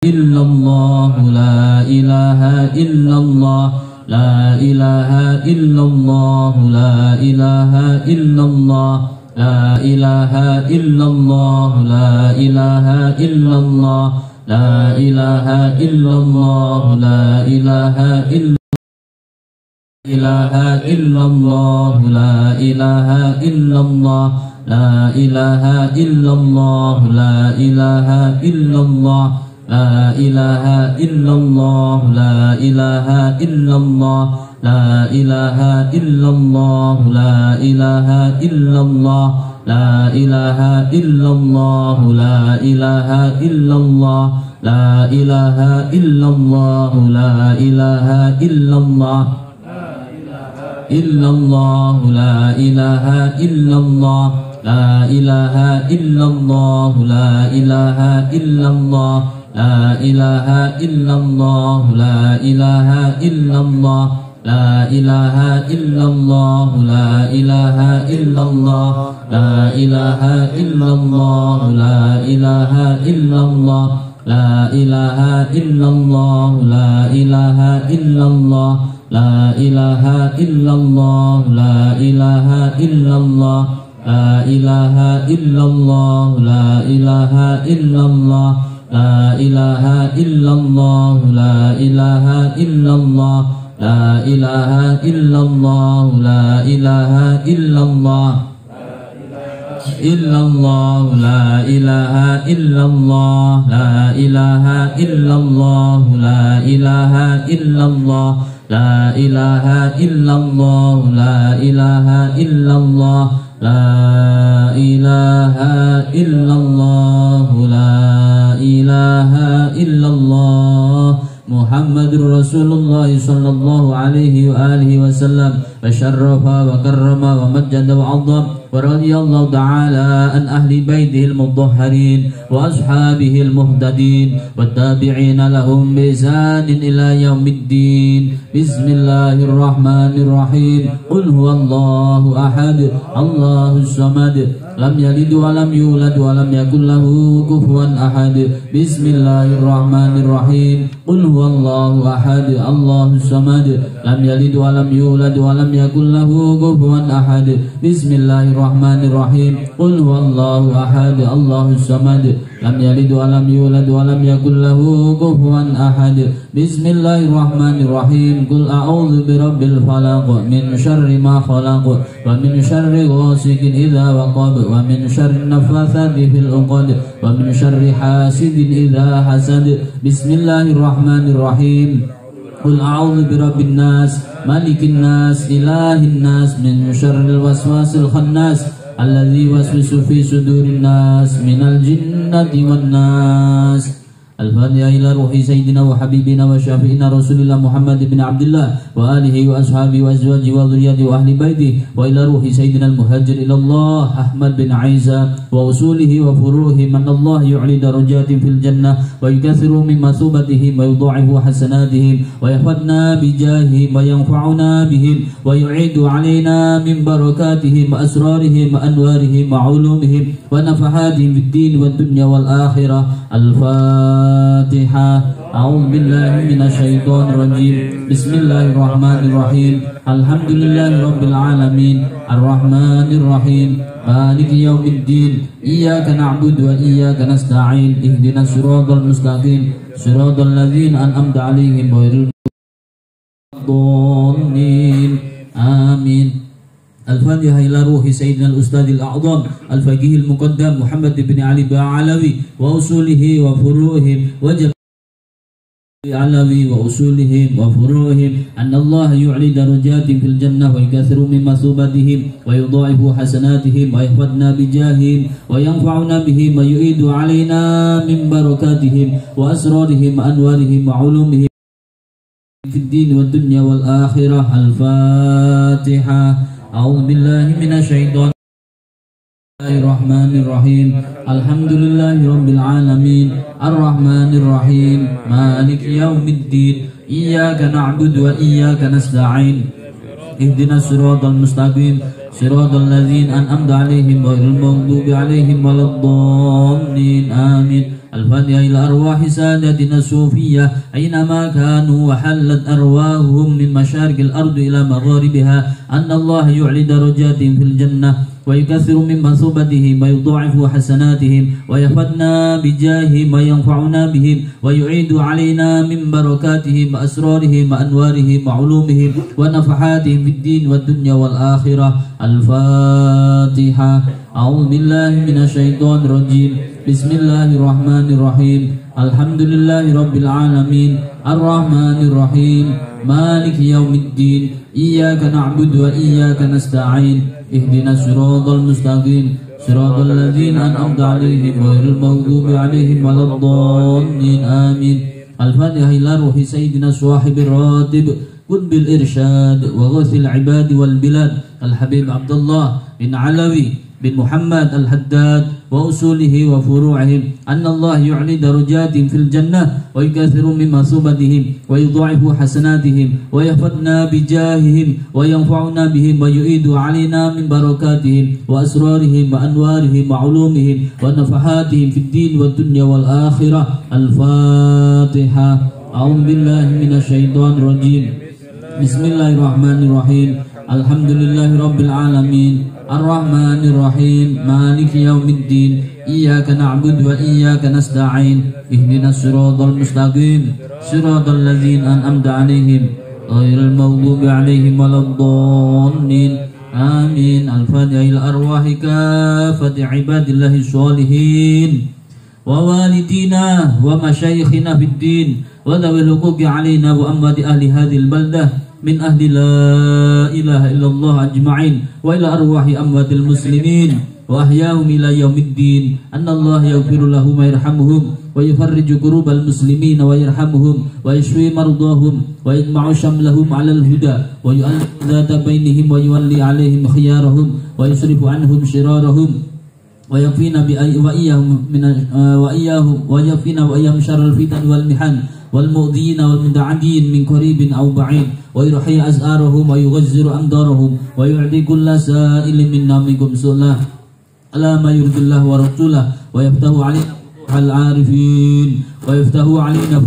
illallah, la ilaha illallah, la ilaha illallah, la ilaha illallah, la ilaha illallah, la ilaha illallah, la ilaha illallah, la ilaha illallah, la ilaha illallah, la ilaha illallah, la ilaha illallah, la ilaha illallah, la ilaha illallah, la ilaha illallah, la ilaha illallah, la ilaha illallah, la ilaha illallah, la ilaha illallah, la ilaha illallah, illallah, la ilaha illallah, la ilaha illallah, la ilaha illallah, la ilaha illallah, la ilaha illallah, la ilaha illallah, la ilaha illallah, la ilaha illallah, la ilaha illallah, la ilaha illallah, la ilaha illallah, la ilaha illallah, la ilaha illallah, la ilaha illallah, la ilaha illallah, la ilaha illallah, la ilaha illallah, la ilaha illallah, la ilaha illallah, illallah, la ilaha illallah, la ilaha illallah, la ilaha illallah, la ilaha illallah, la ilaha illallah, la ilaha illallah, la ilaha illallah, Muhammadur Rasulullah sallallahu alaihi wa alihi wasallam, wa syarrafa wa karrama wa majjada wa 'azzam, wa radiyallahu ta'ala an ahli baitihi al-mudhahharin wa ashabihi al-muhtadin wa tabi'ina lahum bi ihsanin ila yaumiddin. Bismillahirrahmanirrahim. Qul huwallahu ahad, Allahus samad, lam yalid wa lam yulad wa lam yakul lahu kufuwan ahad. Bismillahirrahmanirrahim. Qul huwallahu ahad, Allahus samad, lam yalid wa lam yulad wa lam yakul lahu kufuwan ahad. Bismillahirrahmanirrahim. Qul huwallahu ahad, Allahus samad, lam yalid wa lam yulad wa lam yakul lahu kufuwan ahad. Bismillahirrahmanirrahim. Qul a'udzu birabbil falaq, min syarri ma khalaq, wa min syarri ghasiqin idza waqab, wa min syarri naffatsati fil 'uqad, wa min syarri hasidin idza hasad. Bismillahirrahmanirrahim. Qul a'udzu birabbin nas, malikin nas, ilahin nas, min syarril waswasil khannas, alladzi waswisu fi sudurin nas, minal jinnati wan nas. Al-Fatiha ila ruhi sayyidina wa habibina wa syafi'ina Rasulillah Muhammad bin Abdullah wa alihi wa ashabihi wa azwaji wa dhurriyyati wa ahli baiti, wa ila ruhi sayyidina al-muhajir ila Allah Ahmad bin Aiza wa usulihi wa furuhi, man Allah yu'li darajatin fil jannah wa yukathiru min mathubatihim wa yudha'ifu hasanatihim wa yahfadna bijahihim wa yanfa'una bihim wa yu'idu alaina min barakatihim wa asrarihim wa anwarihim wa ulumihim wa nafahatihim fid din wa dunya wal akhirah. Al-Fatihah. A'udzu billahi minasyaitonir rajim. Bismillahirrahmanirrahim. Alhamdulillahirabbil alamin. Arrahmanir rahim. Maliki yaumiddin. Iyyaka na'budu wa iyyaka nasta'in. Ihdinas siratal mustaqim. Siratal ladzina an'amta 'alaihim ghairil maghdubi 'alaihim. Amin. Al-Fatiha ila ruhi Sayyidina al-Ustadil A'zam Al-Faqihil Muqaddam Muhammad bin Ali Ba'alawi wa usulihi wa furuhim wa Alawi wa usulihim wa furuhim, anna Allah yu'li darajatin fil jannah wa yukathiru min masubatihim wa yudha'ifu hasanatihim wa yahfadna bijahihim wa yanfa'una bihim wa yu'idu alaina min barakatihim wa asrarihim wa anwarihim wa ulumihim fid din wa dunya wal akhirah. Al-Fatihah. A'udzu billahi minasyaitonir Bismillahirrahmanirrahim. Alhamdulillahirabbil alamin. Arrahmanirrahim. Maliki yaumiddin. Iyyaka na'budu wa iyyaka nasta'in. Ihdinas siratal mustaqim. Siratal ladzina an'amta 'alaihim ghairil maghdubi 'alaihim waladdallin. Amin. الفاتحة إلى أرواح سادتنا الصوفية أينما كانوا وحلت أرواحهم من مشارق الأرض إلى مغاربها أن الله يعلي درجاتهم في الجنة ويكثر من مثوبتهم ويضاعف حسناتهم ويفدنا بجاههم وينفعنا بهم ويعيد علينا من بركاتهم وأسرارهم وأنوارهم وعلومهم ونفحاتهم في الدين والدنيا والآخرة. الفاتحة. أعوذ بالله من الشيطان الرجيم. بسم الله الرحمن الرحيم. الحمد لله رب العالمين الرحمن الرحيم مالك يوم الدين إياك نعبد وإياك نستعين اهدنا الصراط المستقيم صراط الذين أنعمت عليهم غير المغضوب عليهم ولا الضالين آمين. الفاتحة إلى روح سيدنا صاحب الراتب قطب الإرشاد وغوث العباد والبلاد الحبيب عبد الله بن علوي بن محمد الحداد وأصوله وفروعهم أن الله يعلي درجاتهم في الجنة ويكثر من مثوبتهم ويضاعف حسناتهم ويفدنا بجاههم وينفعنا بهم ويعيد علينا من بركاتهم وأسرارهم وأنوارهم وعلومهم ونفحاتهم في الدين والدنيا والآخرة. الفاتحة. أعوذ بالله من الشيطان الرجيم. بسم الله الرحمن الرحيم. الحمد لله رب العالمين الرحمن الرحيم مالك يوم الدين إياك نعبد وإياك نستعين اهدنا الصراط المستقيم صراط الذين أنعمت عليهم غير المغضوب عليهم ولا الضالين آمين. الفاتحة إلى أرواح كافة عباد الله الصالحين ووالدينا ومشايخنا في الدين وذوي الحقوق علينا وأموات أهل هذه البلدة من أهل لا إله إلا الله أجمعين وإلى أرواح أموات المسلمين وأحياهم إلى يوم الدين أن الله يغفر لهم ويرحمهم ويفرج كروب المسلمين ويرحمهم ويشفي مرضاهم ويجمع شملهم على الهدى ويؤلف ذات بينهم ويولي عليهم خيارهم ويصرف عنهم شرارهم ويكفينا وإياهم شر الفتن والمحن والمؤذين والمتعدين من قريب أو بعيد ويرحي أزارهم ويغزر أمدارهم ويعطي كل سائل منا منكم سؤلا على ما يرضي الله ورسوله ويفتح علينا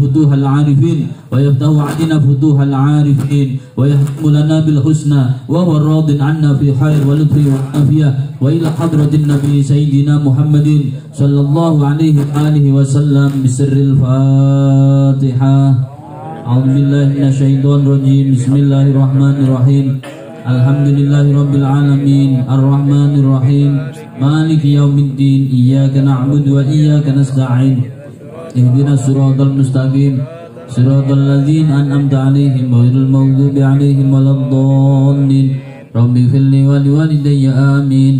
فتوح العارفين ويحكم لنا بالحسنى وهو راض عنا في خير ولطف وعافية. وإلى حضرة النبي سيدنا محمد صلى الله عليه وآله وسلم بسر الفاتحة. أعوذ بالله من الشيطان الرجيم. بسم الله الرحمن الرحيم. الحمد لله رب العالمين الرحمن الرحيم مالك يوم الدين إياك نعبد وإياك نستعين اهدنا الصراط المستقيم صراط الذين أنعمت عليهم غير المغضوب عليهم ولا الضالين. رب اغفر لي ولوالدي آمين.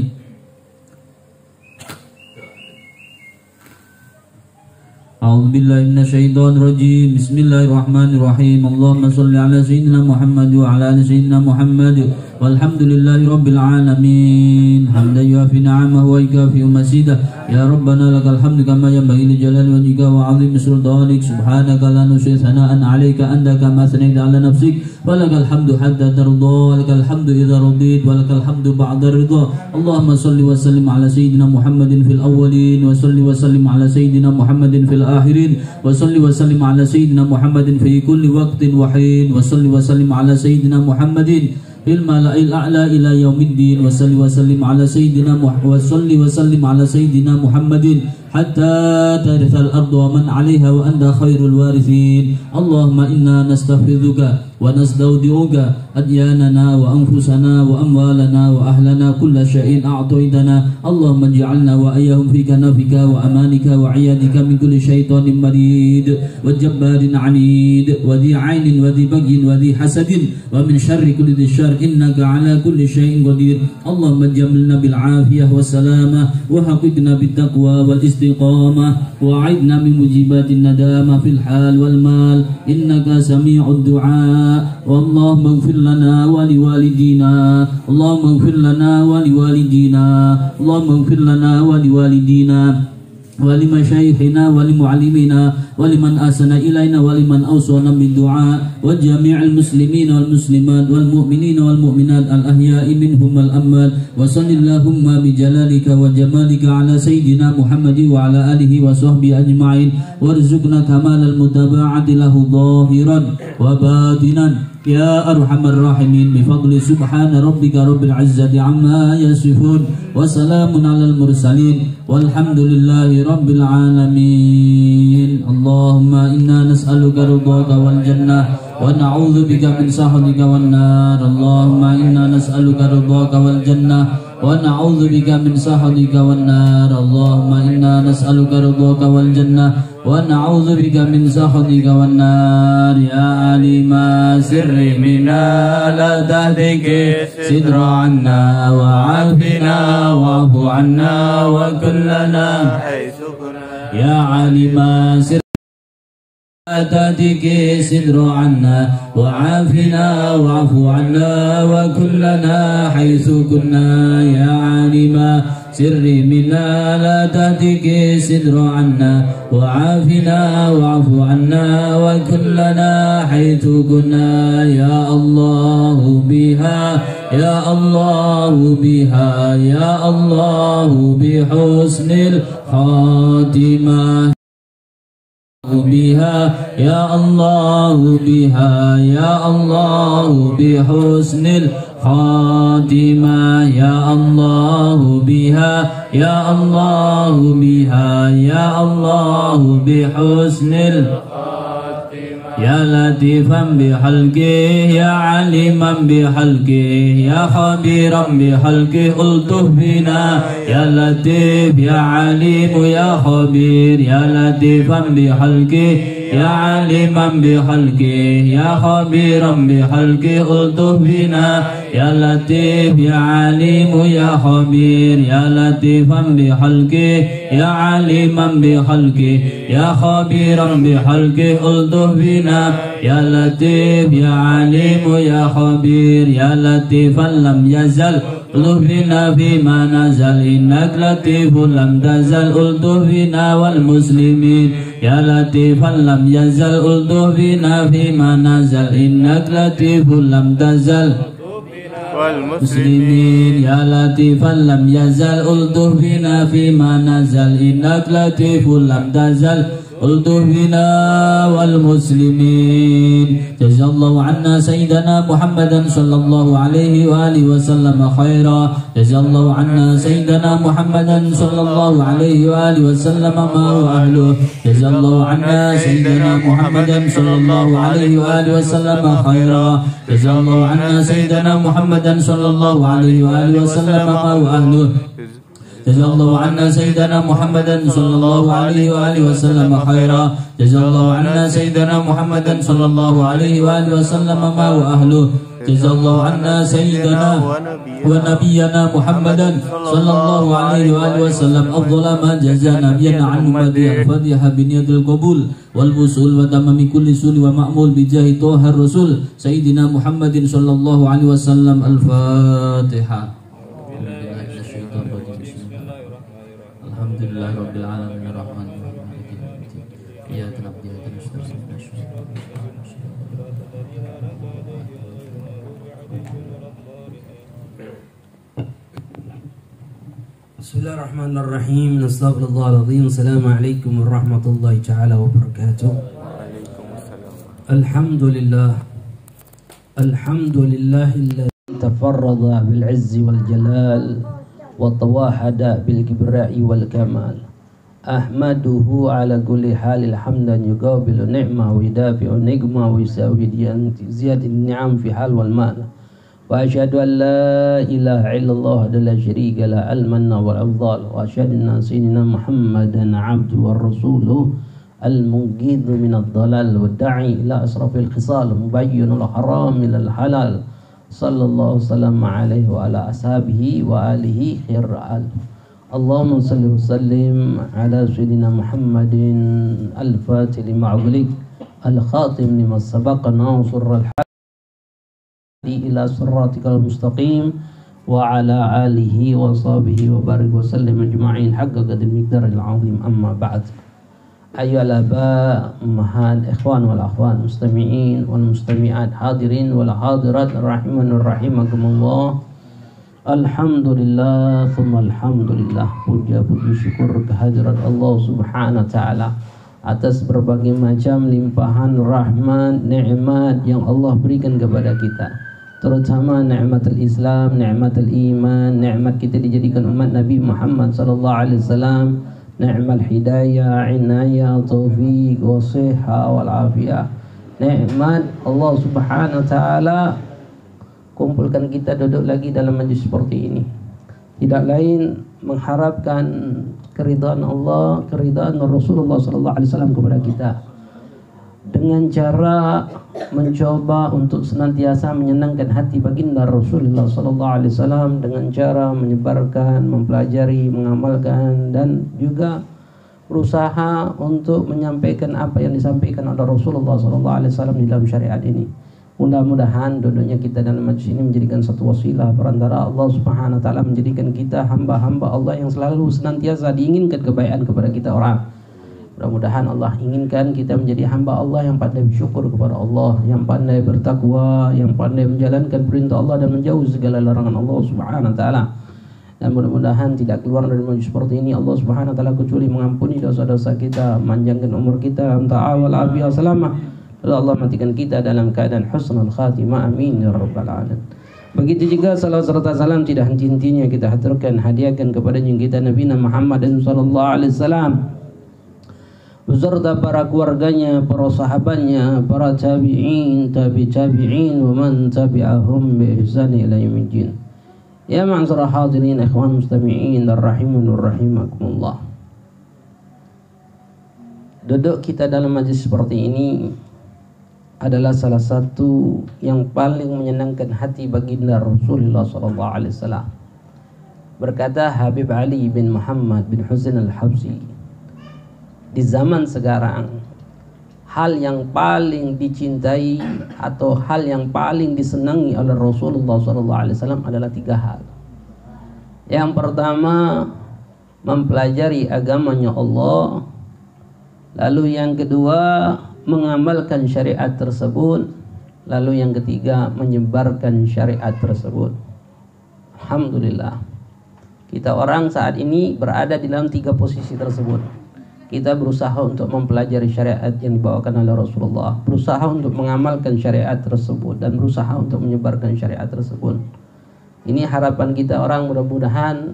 أعوذ بالله من الشيطان الرجيم. بسم الله الرحمن الرحيم. اللهم صل على سيدنا محمد وعلى آل سيدنا محمد والحمد لله رب العالمين حمدا يوافي نعمه ويكافئ مزيده. يا ربنا لك الحمد كما ينبغي لجلال وجهك وعظيم سلطانك. سبحانك لا نحصي ثناء عليك أنت كما أثنيت على نفسك ولك الحمد حتى ترضى ولك الحمد إذا رضيت ولك الحمد بعد الرضا. اللهم صل وسلم على سيدنا محمد في الأولين وصل وسلم على سيدنا محمد في الآخرين وصل وسلم على سيدنا محمد في كل وقت وحين وصل وسلم على سيدنا محمد في الملأ الأعلى إلى يوم الدين وصل وسلم على سيدنا محمد حتى ترث الأرض ومن عليها وأنت خير الوارثين. اللهم إنا نستحفظك ونستودعك أدياننا وأنفسنا وأموالنا وأهلنا كل شيء أعطيتنا. اللهم اجعلنا وإياهم في كنفك وأمانك وعيادك من كل شيطان مريد وجبار عنيد وذي عين وذي بغي وذي حسد ومن شر كل ذي الشر إنك على كل شيء قدير. اللهم جملنا بالعافية والسلامة وحققنا بالتقوى والاستقامة وأعذنا من مجيبات الندامة في الحال والمال إنك سميع الدعاء. اللهم اغفر لنا ولوالدينا اللهم اغفر لنا ولوالدينا اللهم اغفر لنا ولوالدينا ولمشايخنا ولمعلمينا ولمن أحسن إلينا ولمن أوصانا بالدعاء وجميع المسلمين والمسلمات والمؤمنين والمؤمنات الأحياء منهم والأموات وصل اللهم بجلالك وجمالك على سيدنا محمد وعلى آله وصحبه أجمعين وارزقنا كمال المتابعة له ظاهرا وباطنا يا أرحم الراحمين بفضل سبحان ربك رب العزة عما يصفون وسلام على المرسلين والحمد لله رب العالمين. اللهم إنا نسألك رضاك والجنة ونعوذ بك من سخطك والنار. اللهم إنا نسألك رضاك والجنة ونعوذ بك من سخطك والنار. اللهم إنا نسألك رضاك والجنة ونعوذ بك من سخطك والنار. يا عليم سر منا لا تهتك ستر عنا وعافنا واعف عنا وكلنا حيث كنا. يا عليم سر تاتيك صدر عنا وعافنا واعف عنا وكلنا حيث كنا. يا عالم سر منا لا تهتك صدر عنا وعافنا واعف عنا وكلنا حيث كنا. يا الله بها يا الله بها يا الله بحسن الخاتمة بها يا الله بها يا الله بحسن الخاتمة. يا الله بها يا الله بها يا الله بحسن الخاتمة. يا لطيفا بخلقه يا عليما بخلقه يا خبيرا بخلقه ألطف بنا. يا لطيف يا عليم يا خبير يا لطيفا بخلقه يا عليما بخلقه يا خبيرا بخلقه ألطف بنا. يا لطيف يا عليم يا خبير يا لطيفا بخلقه يا عليما بخلقه يا خبيرا بخلقه ألطف بنا. يا لطيف يا عليم يا خبير يا لطيفا لم يزل ألطف بنا فيما نزل إنك لطيف لم تزل ألطف بنا والمسلمين. يا لطيفا لم يزل ألطف بنا فيما نزل إنك لطيف لم تزل والمسلمين. يا لطيفا لم يزل ألطف بنا فيما نزل إنك لطيف لم تزل ألطف بنا والمسلمين. جزا الله عنا سيدنا محمدا صلى الله عليه وآله وسلم خيرا. جزا الله عنا سيدنا محمدا صلى الله عليه وآله وسلم ما هو أهله. جزا الله عنا سيدنا محمدا صلى الله عليه وآله وسلم خيرا. جزا الله عنا سيدنا محمدا صلى الله عليه وآله وسلم ما هو أهله. جزا الله عنا سيدنا محمدا صلى الله عليه وآله وسلم خيرا. جزا الله عنا سيدنا محمدا صلى الله عليه وآله وسلم ما هو أهله. جزا الله عنا سيدنا ونبينا محمدا صلى الله عليه وآله وسلم أفضل ما جزى نبينا عن أمته. الفاتحة بنية القبول والوصول وتمام كل سول ومأمول بجاه طه الرسول سيدنا محمد صلى الله عليه وسلم. الفاتحة. Alhamdulillah rabbil alamin arrahmanir rahim maliki yaumiddin iyyaka na'budu wa iyyaka nasta'in. Bismillahirrahmanirrahim. Astaghfirullahaladzim. Assalamualaikum warahmatullahi ta'ala wabarakatuh. Alhamdulillah. Alhamdulillahilladzi tafarrada bil izzi wal jalal وتواحد بالكبراء والكمال. أحمده على كل حال حمدا يقابل نعمة ويدافع نقمة ويساوي زيادة النعم في حال والمال. وأشهد أن لا إله إلا الله لا شريك له المن والأفضال. وأشهد أن سيدنا محمدا عبده ورسوله المنقذ من الضلال والداعي إلى أشرف الخصال مبين الحرام إلى الحلال. صلى الله وسلم عليه وعلى أصحابه وآله خير آل. اللهم صل وسلم على سيدنا محمد الفاتح لما أغلق الخاتم لما سبق ناصر الحق إلى صراطك المستقيم وعلى آله وصحبه وبارك وسلم أجمعين حق قدر المقدار العظيم. أما بعد، أيها الآباء أمهات إخوان والأخوات مستمعين والمستمعات حاضرين والحاضرات رحمن رحمكم الله. Alhamdulillah thumma alhamdulillah, puja puji syukur kehadirat Allah Subhanahu wa taala atas berbagai macam limpahan rahmat nikmat yang Allah berikan kepada kita, terutama nikmat Islam, nikmat iman, nikmat kita dijadikan umat Nabi Muhammad sallallahu alaihi wasallam, nikmat hidayah, inayah, taufik, wasihah wal afiyah. Nikmat Allah Subhanahu wa taala kumpulkan kita duduk lagi dalam majlis seperti ini, tidak lain mengharapkan keridhaan Allah, keridhaan Rasulullah sallallahu alaihi wasallam kepada kita, dengan cara mencoba untuk senantiasa menyenangkan hati baginda Rasulullah sallallahu alaihi wasallam, dengan cara menyebarkan, mempelajari, mengamalkan, dan juga berusaha untuk menyampaikan apa yang disampaikan oleh Rasulullah sallallahu alaihi wasallam di dalam syariat ini. Mudah-mudahan duduknya kita dalam majlis ini menjadikan satu wasilah perantara Allah Subhanahu wa taala, menjadikan kita hamba-hamba Allah yang selalu senantiasa diinginkan kebaikan kepada kita orang. Mudah-mudahan Allah inginkan kita menjadi hamba Allah yang pandai bersyukur kepada Allah, yang pandai bertakwa, yang pandai menjalankan perintah Allah dan menjauh segala larangan Allah Subhanahu wa taala. Dan mudah-mudahan tidak keluar dari majlis seperti ini Allah Subhanahu wa taala kecuali mengampuni dosa-dosa kita, memanjangkan umur kita, ta'awal afiyah salamah. Lalu Allah matikan kita dalam keadaan husnul khatimah, amin ya rabbal alamin. Begitu juga salam serta salam tidak henti-hentinya kita haturkan, hadiahkan kepada junjungan kita Nabi Muhammad sallallahu alaihi wasallam beserta para keluarganya, para sahabatnya, para tabi'in, tabi'in wa man tabi'ahum bi ihsan ila yaumil. Ya ma'syarah hadirin ikhwan mustami'in rahimanur rahimakumullah. Duduk kita dalam majlis seperti ini adalah salah satu yang paling menyenangkan hati baginda Rasulullah sallallahu alaihi wasallam. Berkata Habib Ali bin Muhammad bin Husain al-Habsyi, di zaman sekarang hal yang paling dicintai atau hal yang paling disenangi oleh Rasulullah sallallahu alaihi wasallam adalah 3 hal. Yang pertama, mempelajari agamanya Allah. Lalu yang kedua, mengamalkan syariat tersebut. Lalu yang ketiga, menyebarkan syariat tersebut. Alhamdulillah, kita orang saat ini berada di dalam 3 posisi tersebut. Kita berusaha untuk mempelajari syariat yang dibawakan oleh Rasulullah, berusaha untuk mengamalkan syariat tersebut, dan berusaha untuk menyebarkan syariat tersebut. Ini harapan kita orang, mudah-mudahan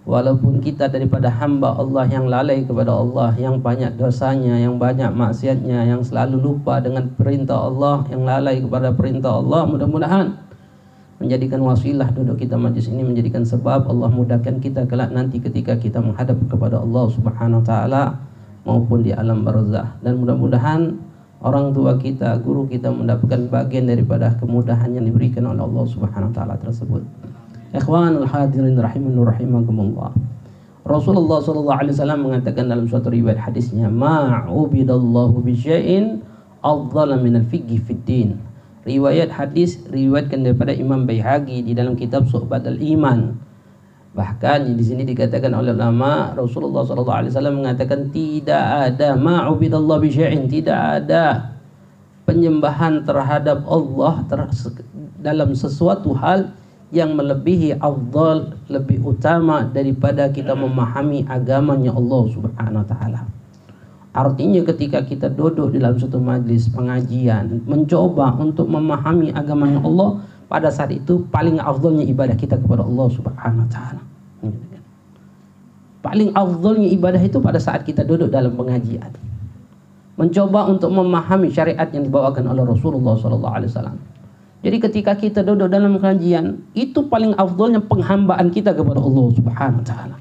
walaupun kita daripada hamba Allah yang lalai kepada Allah, yang banyak dosanya, yang banyak maksiatnya, yang selalu lupa dengan perintah Allah, yang lalai kepada perintah Allah, mudah-mudahan menjadikan wasilah duduk kita majlis ini menjadikan sebab Allah mudahkan kita kelak nanti ketika kita menghadap kepada Allah Subhanahu wa taala maupun di alam barzakh. Dan mudah-mudahan orang tua kita, guru kita mendapatkan bagian daripada kemudahan yang diberikan oleh Allah Subhanahu wa taala tersebut. Ikhwanul hadirin rahimanur rahimakumullah. Rasulullah sallallahu alaihi wasallam mengatakan dalam suatu riwayat hadisnya, ma'ubidallahu bisyai'in afdhala minal fiqhi fid din. Riwayat hadis riwayatkan daripada Imam Baihaqi di dalam kitab Syu'bat al-Iman. Bahkan di sini dikatakan oleh ulama, Rasulullah sallallahu alaihi wasallam mengatakan tidak ada ma'ubidallahu bisyai'in, tidak ada penyembahan terhadap Allah dalam sesuatu hal yang melebihi afdal, lebih utama daripada kita memahami agamanya Allah Subhanahu wa taala. Artinya ketika kita duduk di dalam suatu majlis pengajian, mencoba untuk memahami agamanya Allah, pada saat itu paling afdalnya ibadah kita kepada Allah Subhanahu wa taala. Paling afdalnya ibadah itu pada saat kita duduk dalam pengajian, mencoba untuk memahami syariat yang dibawakan oleh Rasulullah sallallahu alaihi wasallam. Jadi ketika kita duduk dalam kajian, itu paling afdalnya penghambaan kita kepada Allah Subhanahu wa taala.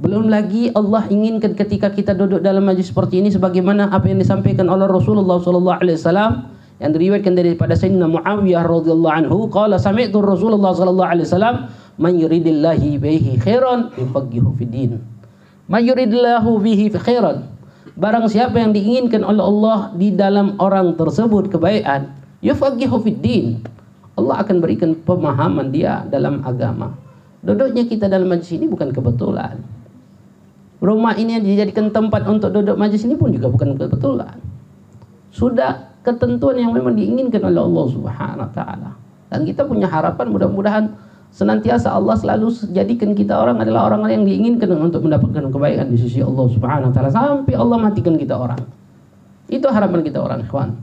Belum lagi Allah inginkan ketika kita duduk dalam majlis seperti ini sebagaimana apa yang disampaikan oleh Rasulullah sallallahu alaihi wasallam yang diriwayatkan daripada Sayyidina Muawiyah radhiyallahu anhu, qala sami'tu Rasulullah sallallahu alaihi wasallam, man yuridillahi bihi khairan yufaqihu fid din. Man yuridillahu bihi khairan. Barang siapa yang diinginkan oleh Allah di dalam orang tersebut kebaikan, yufaqihu fid din. Allah akan berikan pemahaman dia dalam agama. Duduknya kita dalam majlis ini bukan kebetulan. Rumah ini yang dijadikan tempat untuk duduk majlis ini pun juga bukan kebetulan. Sudah ketentuan yang memang diinginkan oleh Allah Subhanahu wa taala. Dan kita punya harapan mudah-mudahan senantiasa Allah selalu jadikan kita orang adalah orang yang diinginkan untuk mendapatkan kebaikan di sisi Allah Subhanahu wa taala sampai Allah matikan kita orang. Itu harapan kita orang, ikhwan.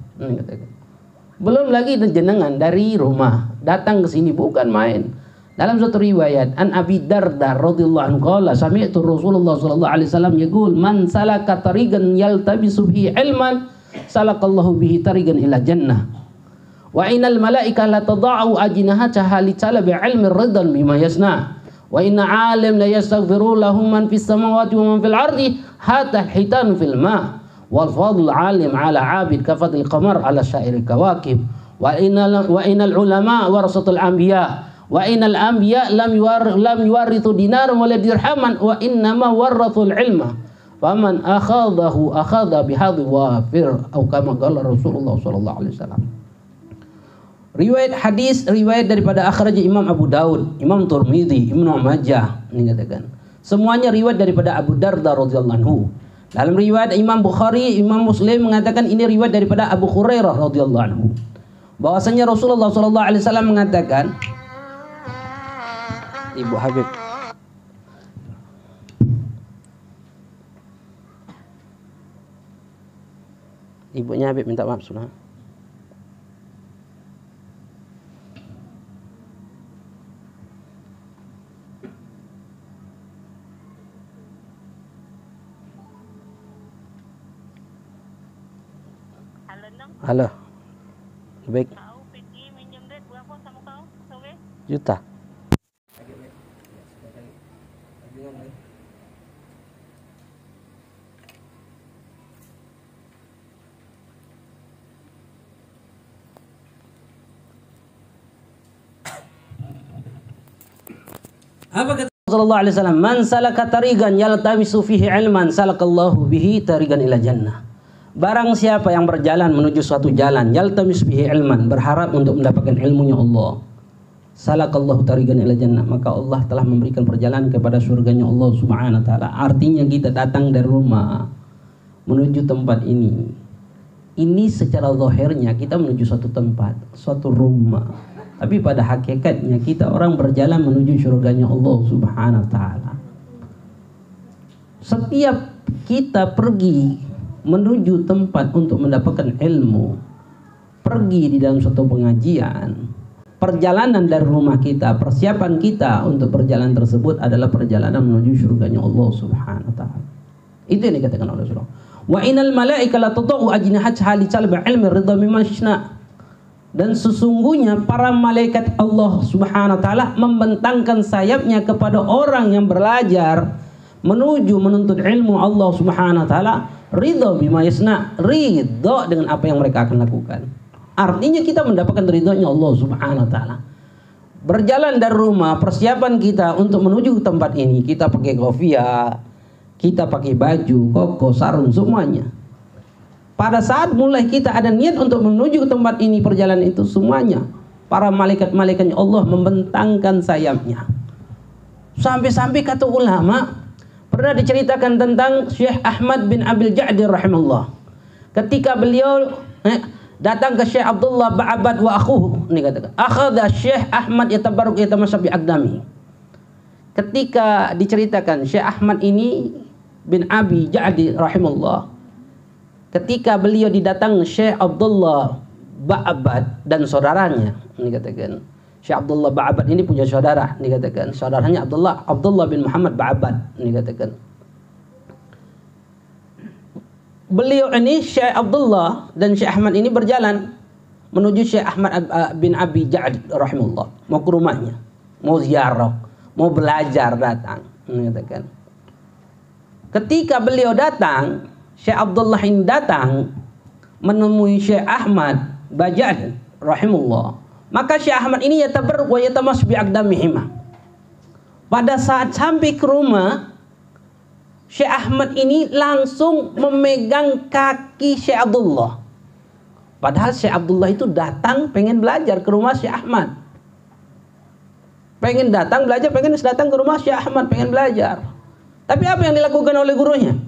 Belum lagi jenengan dari rumah datang ke sini bukan main. Dalam suatu riwayat an Abi Darda radhiyallahu anhu qala sami'tu Rasulullah sallallahu alaihi wasallam yaqul man salaka tariqan yaltabisu bihi ilman salakallahu bihi tariqan ila jannah wa innal malaika la tad'u ajnahataha li talabi ilmi riddan bima yasna wa inna 'alim la yastaghfiru lahum man fis samawati wa man fil ardi hatta hitan fil ma wal fadl 'alim 'ala 'abid kafadil qamar 'ala syairil kawakib wa innal ulama warasatul anbiya wa innal anbiya lam yuwarithu dinaran wala dirhaman wa innama warathul ilma faman akhadahu akhadha bihadhi wafir atau kama qala Rasulullah sallallahu alaihi wasallam. Riwayat hadis riwayat daripada akhraj Imam Abu Daud, Imam Tirmidzi, Ibnu Majah ini katakan. Semuanya riwayat daripada Abu Darda radhiyallahu anhu. Dalam riwayat Imam Bukhari, Imam Muslim mengatakan ini riwayat daripada Abu Hurairah radhiyallahu anhu. Bahwasanya Rasulullah sallallahu alaihi wasallam mengatakan Ibu Habib. Ibunya Habib minta maaf sudah. Halo. Baik. Kau pergi minjem duit berapa sama kau? Juta. Apa kata Rasulullah alaihi wasallam? Man salaka tariqan yaltamisu fihi ilman salakallahu bihi tariqan ila jannah. Barang siapa yang berjalan menuju suatu jalan yaltamis bihi ilman, berharap untuk mendapatkan ilmunya Allah, salakallahu tariqan ila jannah, maka Allah telah memberikan perjalanan kepada surganya Allah Subhanahu wa taala. Artinya kita datang dari rumah menuju tempat ini. Ini secara zahirnya kita menuju suatu tempat, suatu rumah. Tapi pada hakikatnya kita orang berjalan menuju surganya Allah Subhanahu wa taala. Setiap kita pergi menuju tempat untuk mendapatkan ilmu, pergi di dalam suatu pengajian, perjalanan dari rumah kita, persiapan kita untuk perjalanan tersebut adalah perjalanan menuju surganya Allah Subhanahu wa taala. Itu yang dikatakan oleh Rasulullah. Wa innal malaika la tad'u ajnahataha li talab ilmi ridha mimma yashna. Dan sesungguhnya para malaikat Allah Subhanahu wa taala membentangkan sayapnya kepada orang yang belajar menuju menuntut ilmu Allah Subhanahu wa taala, ridha bima yasna, ridha dengan apa yang mereka akan lakukan. Artinya kita mendapatkan ridhonya Allah Subhanahu wa taala. Berjalan dari rumah, persiapan kita untuk menuju ke tempat ini, kita pakai kopiah, kita pakai baju, koko, sarung, semuanya. Pada saat mulai kita ada niat untuk menuju ke tempat ini, perjalanan itu semuanya para malaikat-malaikatnya Allah membentangkan sayapnya. Sampai-sampai kata ulama, pernah diceritakan tentang Syekh Ahmad bin Abil Ja'di rahimahullah. Ketika beliau datang ke Syekh Abdullah Ba'abad wa akhuhu, ini katakan, akhadha Syekh Ahmad yatabarruk yatamasab bi aqdami. Ketika diceritakan Syekh Ahmad ini bin Abi Ja'di rahimahullah, ketika beliau didatang Syekh Abdullah Ba'abad dan saudaranya, ini katakan Syekh Abdullah Ba'abad ini punya saudara, ini katakan saudaranya Abdullah bin Muhammad Ba'abad, ini katakan beliau ini Syekh Abdullah dan Syekh Ahmad ini berjalan menuju Syekh Ahmad bin Abi Ja'd rahimahullah, mau ke rumahnya, mau ziarah, mau belajar datang, ini katakan ketika beliau datang, Syekh Abdullah ini datang menemui Syekh Ahmad Bajad rahimullah. Maka Syekh Ahmad ini yatabarruk wa yatamas bi aqdamihima. Pada saat sampai ke rumah, Syekh Ahmad ini langsung memegang kaki Syekh Abdullah. Padahal Syekh Abdullah itu datang pengen belajar ke rumah Syekh Ahmad. Pengen datang belajar, pengen datang ke rumah Syekh Ahmad, pengen belajar. Tapi apa yang dilakukan oleh gurunya?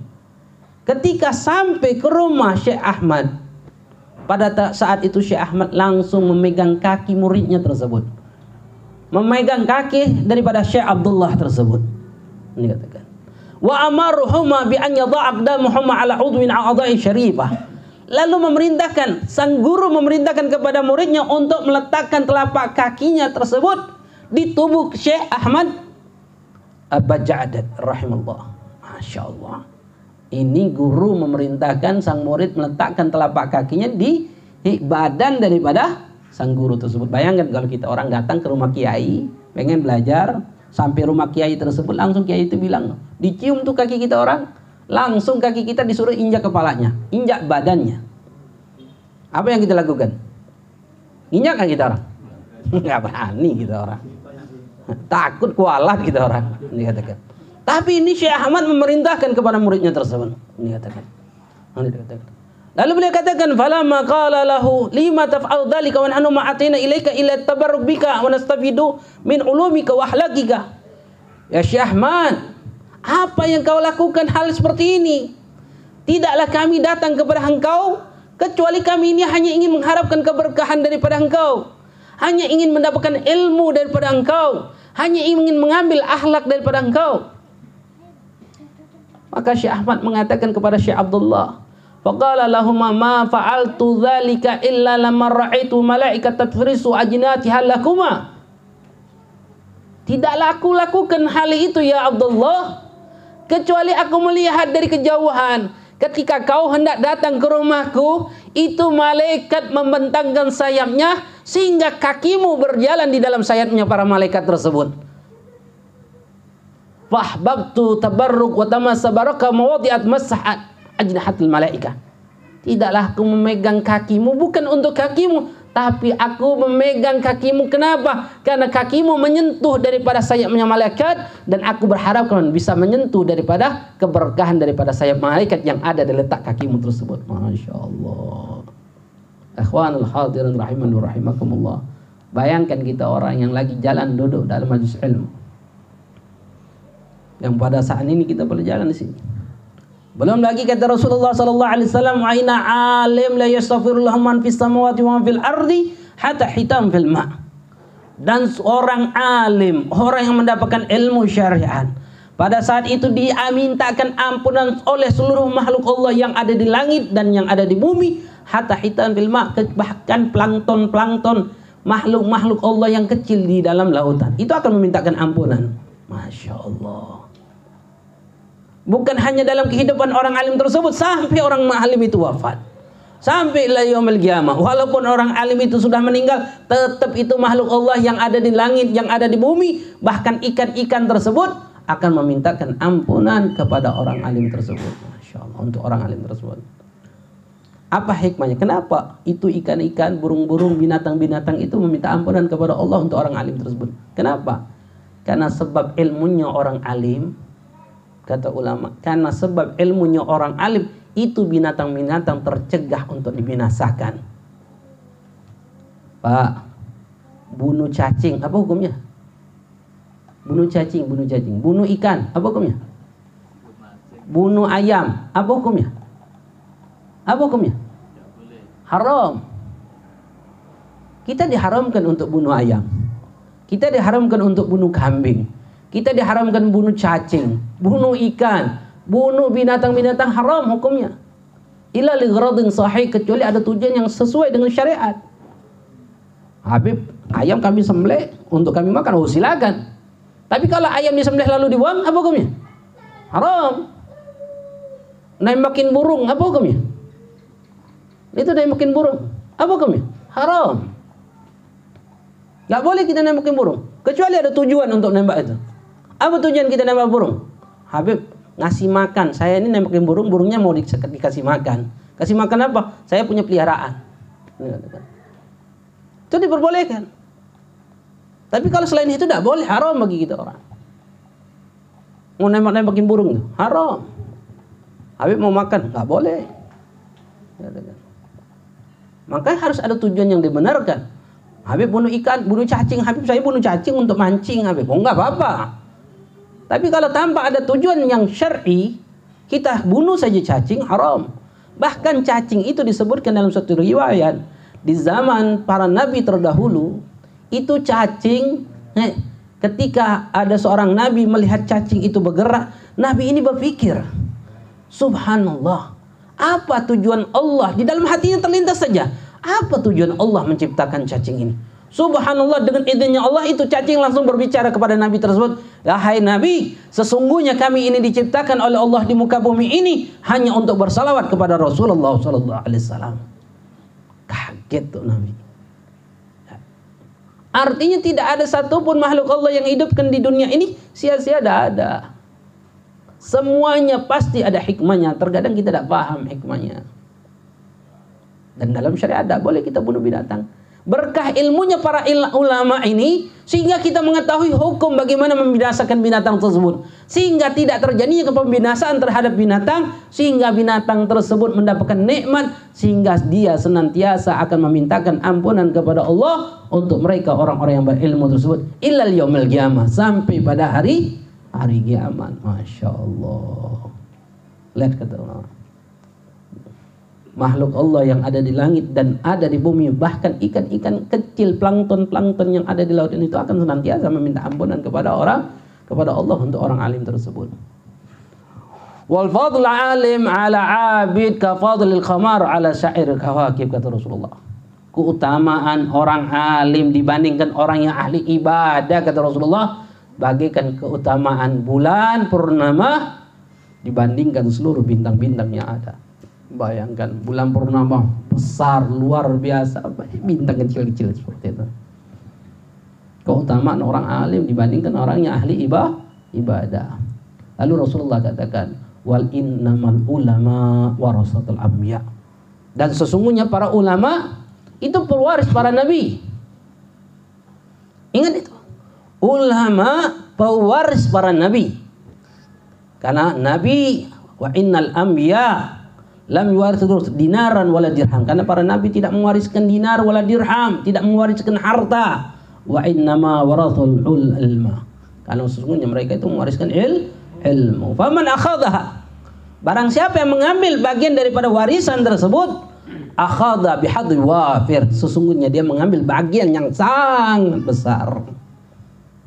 Ketika sampai ke rumah Syekh Ahmad, pada saat itu Syekh Ahmad langsung memegang kaki muridnya tersebut. Memegang kaki daripada Syekh Abdullah tersebut. Ini katakan. Wa amaruhuma bi an yadha' aqdamuhuma ala udwin a'dha'i syarifah. Lalu memerintahkan, sang guru memerintahkan kepada muridnya untuk meletakkan telapak kakinya tersebut di tubuh Syekh Ahmad Abaja'adat rahimahullah. Masya Allah. Ini guru memerintahkan sang murid meletakkan telapak kakinya di badan daripada sang guru tersebut. Bayangkan kalau kita orang datang ke rumah kiai, pengen belajar, sampai rumah kiai tersebut langsung kiai itu bilang, dicium tuh kaki kita orang, langsung kaki kita disuruh injak kepalanya, injak badannya. Apa yang kita lakukan? Injak kan kita orang? Nggak berani kita orang. Takut kualat kita orang. Ini katakan. Tapi ini Syekh Ahmad memerintahkan kepada muridnya tersebut. Ini katakan. Lalu beliau katakan, "Falamma qala lahu lima taf'al dzalika wa nahnu ma'atina ilaika ila tabarruk bika wa nastafidu min ulumika wa akhlaqika." Ya Syekh Ahmad, apa yang kau lakukan hal seperti ini? Tidaklah kami datang kepada engkau kecuali kami ini hanya ingin mengharapkan keberkahan daripada engkau, hanya ingin mendapatkan ilmu daripada engkau, hanya ingin mengambil akhlak daripada engkau. Maka Syekh Ahmad mengatakan kepada Syekh Abdullah, faqala lahumma ma fa'altu dzalika illa lamma ra'aitu malaikat tafrisu ajnatiha lakuma. Tidaklah aku lakukan hal itu ya Abdullah, kecuali aku melihat dari kejauhan ketika kau hendak datang ke rumahku, itu malaikat membentangkan sayapnya sehingga kakimu berjalan di dalam sayapnya para malaikat tersebut. Fahbabtu tabarruk wa tamassa baraka mawadi'at mas'at ajnahatil malaika. Tidaklah aku memegang kakimu bukan untuk kakimu, tapi aku memegang kakimu. Kenapa? Karena kakimu menyentuh daripada sayapnya malaikat, dan aku berharap kalian bisa menyentuh daripada keberkahan daripada sayap malaikat yang ada di letak kakimu tersebut. Masya Allah. Ikhwanul hadirin rahimani wa rahimakumullah. Bayangkan kita orang yang lagi jalan duduk dalam majlis ilmu, yang pada saat ini kita berjalan di sini. Belum lagi kata Rasulullah sallallahu alaihi wasallam, "Aina alim la yastaghfirullahu man fis samawati wa man fil ardi hatta hitam fil ma." Dan seorang alim, orang yang mendapatkan ilmu syariat, pada saat itu dia mintakan ampunan oleh seluruh makhluk Allah yang ada di langit dan yang ada di bumi, hatta hitam fil ma, bahkan plankton makhluk-makhluk Allah yang kecil di dalam lautan itu akan memintakan ampunan. Masya Allah. Bukan hanya dalam kehidupan orang alim tersebut, sampai orang alim itu wafat, sampai ila yaumil qiyamah, walaupun orang alim itu sudah meninggal, tetap itu makhluk Allah yang ada di langit, yang ada di bumi, bahkan ikan-ikan tersebut akan memintakan ampunan kepada orang alim tersebut. Masya Allah, untuk orang alim tersebut. Apa hikmahnya? Kenapa itu ikan-ikan, burung-burung, binatang-binatang itu meminta ampunan kepada Allah untuk orang alim tersebut? Kenapa? Karena sebab ilmunya orang alim, kata ulama, karena sebab ilmunya orang alim itu binatang-binatang tercegah untuk dibinasakan. Pak, bunuh cacing, apa hukumnya? Bunuh cacing. Bunuh ikan, apa hukumnya? Bunuh ayam, apa hukumnya? Apa hukumnya? Haram. Kita diharamkan untuk bunuh ayam. Kita diharamkan untuk bunuh kambing. Kita diharamkan bunuh cacing, bunuh ikan, bunuh binatang-binatang, haram hukumnya. Illa li gharadin sahih, kecuali ada tujuan yang sesuai dengan syariat. Habib, ayam kami sembelih untuk kami makan, oh silakan. Tapi kalau ayam disembelih lalu dibuang, apa hukumnya? Haram. Nembakin burung, apa hukumnya? Itu nembakin burung, apa hukumnya? Haram. Gak boleh kita nembakin burung, kecuali ada tujuan untuk nembak itu. Apa tujuan kita nembak burung? Habib, ngasih makan. Saya ini nembakin burung, burungnya mau dikasih makan. Kasih makan apa? Saya punya peliharaan. Itu diperbolehkan. Tapi kalau selain itu tidak boleh, haram bagi kita orang. Mau nembakin burung, haram. Habib mau makan, nggak boleh. Maka harus ada tujuan yang dibenarkan. Habib bunuh ikan, bunuh cacing, Habib saya bunuh cacing untuk mancing Habib. Oh enggak apa-apa. Tapi kalau tanpa ada tujuan yang syar'i, kita bunuh saja cacing haram. Bahkan cacing itu disebutkan dalam satu riwayat di zaman para nabi terdahulu, itu cacing ketika ada seorang nabi melihat cacing itu bergerak, nabi ini berpikir, subhanallah, apa tujuan Allah? Di dalam hatinya terlintas saja, apa tujuan Allah menciptakan cacing ini? Subhanallah, dengan izinnya Allah itu cacing langsung berbicara kepada nabi tersebut, "Hai nabi, sesungguhnya kami ini diciptakan oleh Allah di muka bumi ini hanya untuk bersalawat kepada Rasulullah sallallahu alaihi wasallam." Kaget tuh nabi. Artinya tidak ada satupun makhluk Allah yang hidupkan di dunia ini sia-sia, tidak ada. Semuanya pasti ada hikmahnya. Terkadang kita tidak paham hikmahnya. Dan dalam syariat tidak boleh kita bunuh binatang. Berkah ilmunya para ulama ini, sehingga kita mengetahui hukum bagaimana membinasakan binatang tersebut, sehingga tidak terjadinya pembinasaan terhadap binatang, sehingga binatang tersebut mendapatkan nikmat, sehingga dia senantiasa akan memintakan ampunan kepada Allah untuk mereka orang-orang yang berilmu tersebut illal yaumil qiyamah, sampai pada hari kiamat. Masya Allah. Lihat kata Allah, makhluk Allah yang ada di langit dan ada di bumi, bahkan ikan-ikan kecil, plankton yang ada di laut ini, itu akan senantiasa meminta ampunan kepada Allah untuk orang alim tersebut. Wal fadl alim ala abid ka fadlil qamar ala sa'ir kawakib, kata Rasulullah. Keutamaan orang alim dibandingkan orang yang ahli ibadah, kata Rasulullah, bagaikan keutamaan bulan purnama dibandingkan seluruh bintang-bintang yang ada. Bayangkan bulan purnama besar luar biasa, bintang kecil-kecil seperti itu. Keutamaan orang alim dibandingkan orang yang ahli ibadah. Lalu Rasulullah katakan, wal innamal ulama warasatul anbiya. Dan sesungguhnya para ulama itu pewaris para nabi. Ingat itu. Ulama pewaris para nabi. Karena nabi, wa innal anbiya lam yuwarithu dinaran wala dirham, karena para nabi tidak mewariskan dinar wala dirham, tidak mewariskan harta. Wa innama warathul ilma, karena sesungguhnya mereka itu mewariskan ilmu. Faman akhadha, barang siapa yang mengambil bagian daripada warisan tersebut, akhadha bihadhi wafir, sesungguhnya dia mengambil bagian yang sangat besar.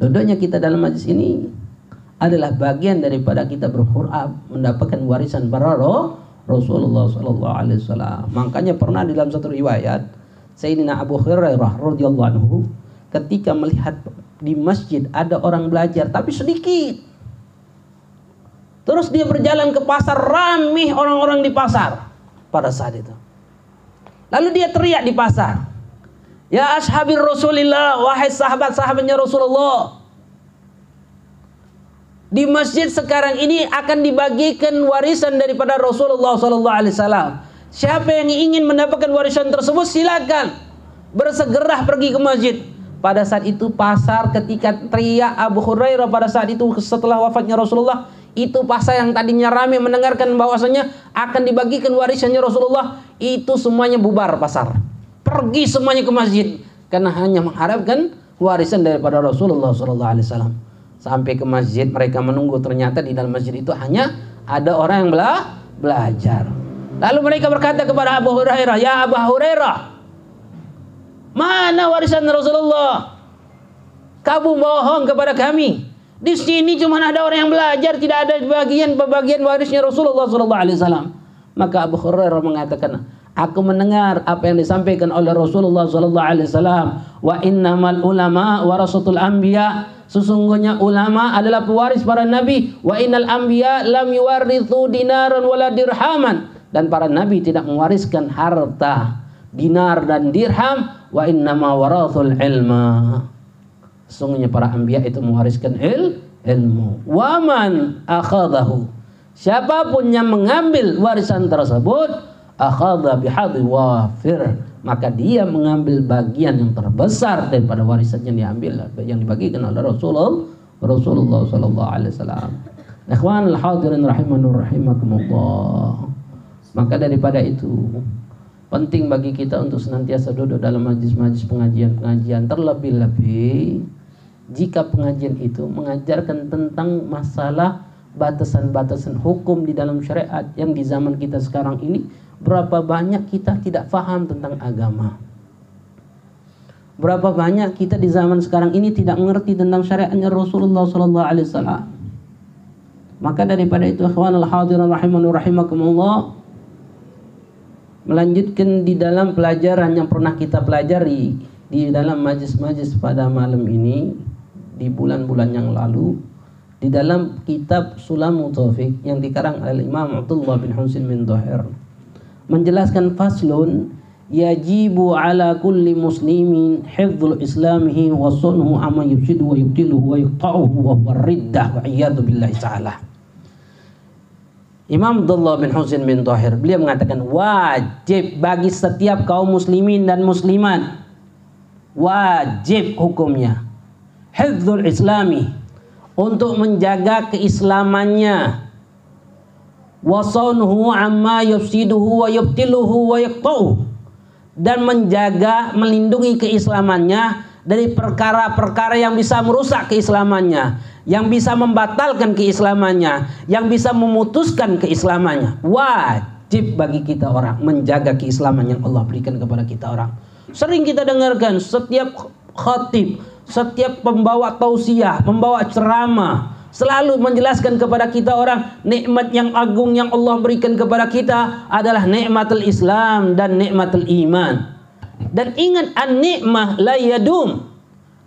Duduknya kita dalam majlis ini adalah bagian daripada kita berhuraf mendapatkan warisan para Rasulullah sallallahu alaihi wasallam. Makanya pernah dalam satu riwayat Sayyidina Abu Hurairah radhiyallahu anhu ketika melihat di masjid ada orang belajar tapi sedikit. Terus dia berjalan ke pasar, ramai orang-orang di pasar pada saat itu. Lalu dia teriak di pasar, "Ya ashabir Rasulillah, wahai sahabat-sahabatnya Rasulullah. Di masjid sekarang ini akan dibagikan warisan daripada Rasulullah sallallahu alaihi wasallam. Siapa yang ingin mendapatkan warisan tersebut silakan bersegera pergi ke masjid." Pada saat itu pasar, ketika teriak Abu Hurairah pada saat itu setelah wafatnya Rasulullah, itu pasar yang tadinya ramai mendengarkan bahwasanya akan dibagikan warisannya Rasulullah, itu semuanya bubar pasar. Pergi semuanya ke masjid karena hanya mengharapkan warisan daripada Rasulullah sallallahu alaihi wasallam. Sampai ke masjid, mereka menunggu, ternyata di dalam masjid itu hanya ada orang yang belajar. Lalu mereka berkata kepada Abu Hurairah, "Ya Abu Hurairah, mana warisan Rasulullah? Kamu bohong kepada kami. Di sini cuma ada orang yang belajar, tidak ada bagian warisnya Rasulullah sallallahu alaihi wasallam." Maka Abu Hurairah mengatakan, "Aku mendengar apa yang disampaikan oleh Rasulullah sallallahu alaihi wasallam, wa innamal ulama warasatul anbiya." Sesungguhnya ulama adalah pewaris para nabi. Wa innal anbiya lam yuwarithu dinaran wala dirhaman, dan para nabi tidak mewariskan harta, dinar dan dirham. Wa innama warathul ilma, sesungguhnya para anbiya itu mewariskan ilmu. Wa man akhadahu, siapapun yang mengambil warisan tersebut, akhadha bihadhi wafir, maka dia mengambil bagian yang terbesar daripada warisan yang diambil, yang dibagikan oleh Rasulullah sallallahu alaihi wasallam. Ikhwanul hadirin rahimani rahimakumullah. Maka daripada itu Penting bagi kita untuk senantiasa duduk dalam majlis-majlis pengajian-pengajian, terlebih-lebih jika pengajian itu mengajarkan tentang masalah batasan-batasan hukum di dalam syariat yang di zaman kita sekarang ini berapa banyak kita tidak faham tentang agama. Berapa banyak kita di zaman sekarang ini tidak mengerti tentang syariatnya Rasulullah sallallahu alaihi wasallam. Maka daripada itu ikhwanul hadirin rahimani rahimakumullah, melanjutkan di dalam pelajaran yang pernah kita pelajari di dalam majlis-majlis pada malam ini di bulan-bulan yang lalu di dalam kitab Sulamul Taufiq yang dikarang oleh Imam Abdullah bin Husain bin Dhahir, menjelaskan faslun yajibu ala kulli muslimin hifdzul islamihi wa sunhu amma yufsidu wa yubtiluhu wa yuqta'uhu wa huwa riddah wa iyadu billahi ta'ala. Imam Abdullah bin Husain bin Dhahir beliau mengatakan wajib bagi setiap kaum muslimin dan muslimat, wajib hukumnya hifdzul islami, untuk menjaga keislamannya, wasaunhu amma yufsiduhu wa yubtiluhu wa yaqta'uhu, dan menjaga melindungi keislamannya dari perkara-perkara yang bisa merusak keislamannya, yang bisa membatalkan keislamannya, yang bisa memutuskan keislamannya. Wajib bagi kita orang menjaga keislaman yang Allah berikan kepada kita orang. Sering kita dengarkan setiap khatib, setiap pembawa tausiah, pembawa ceramah selalu menjelaskan kepada kita orang nikmat yang agung yang Allah berikan kepada kita adalah nikmatul Islam dan nikmatul iman. Dan ingat, an-nikmah la yadum.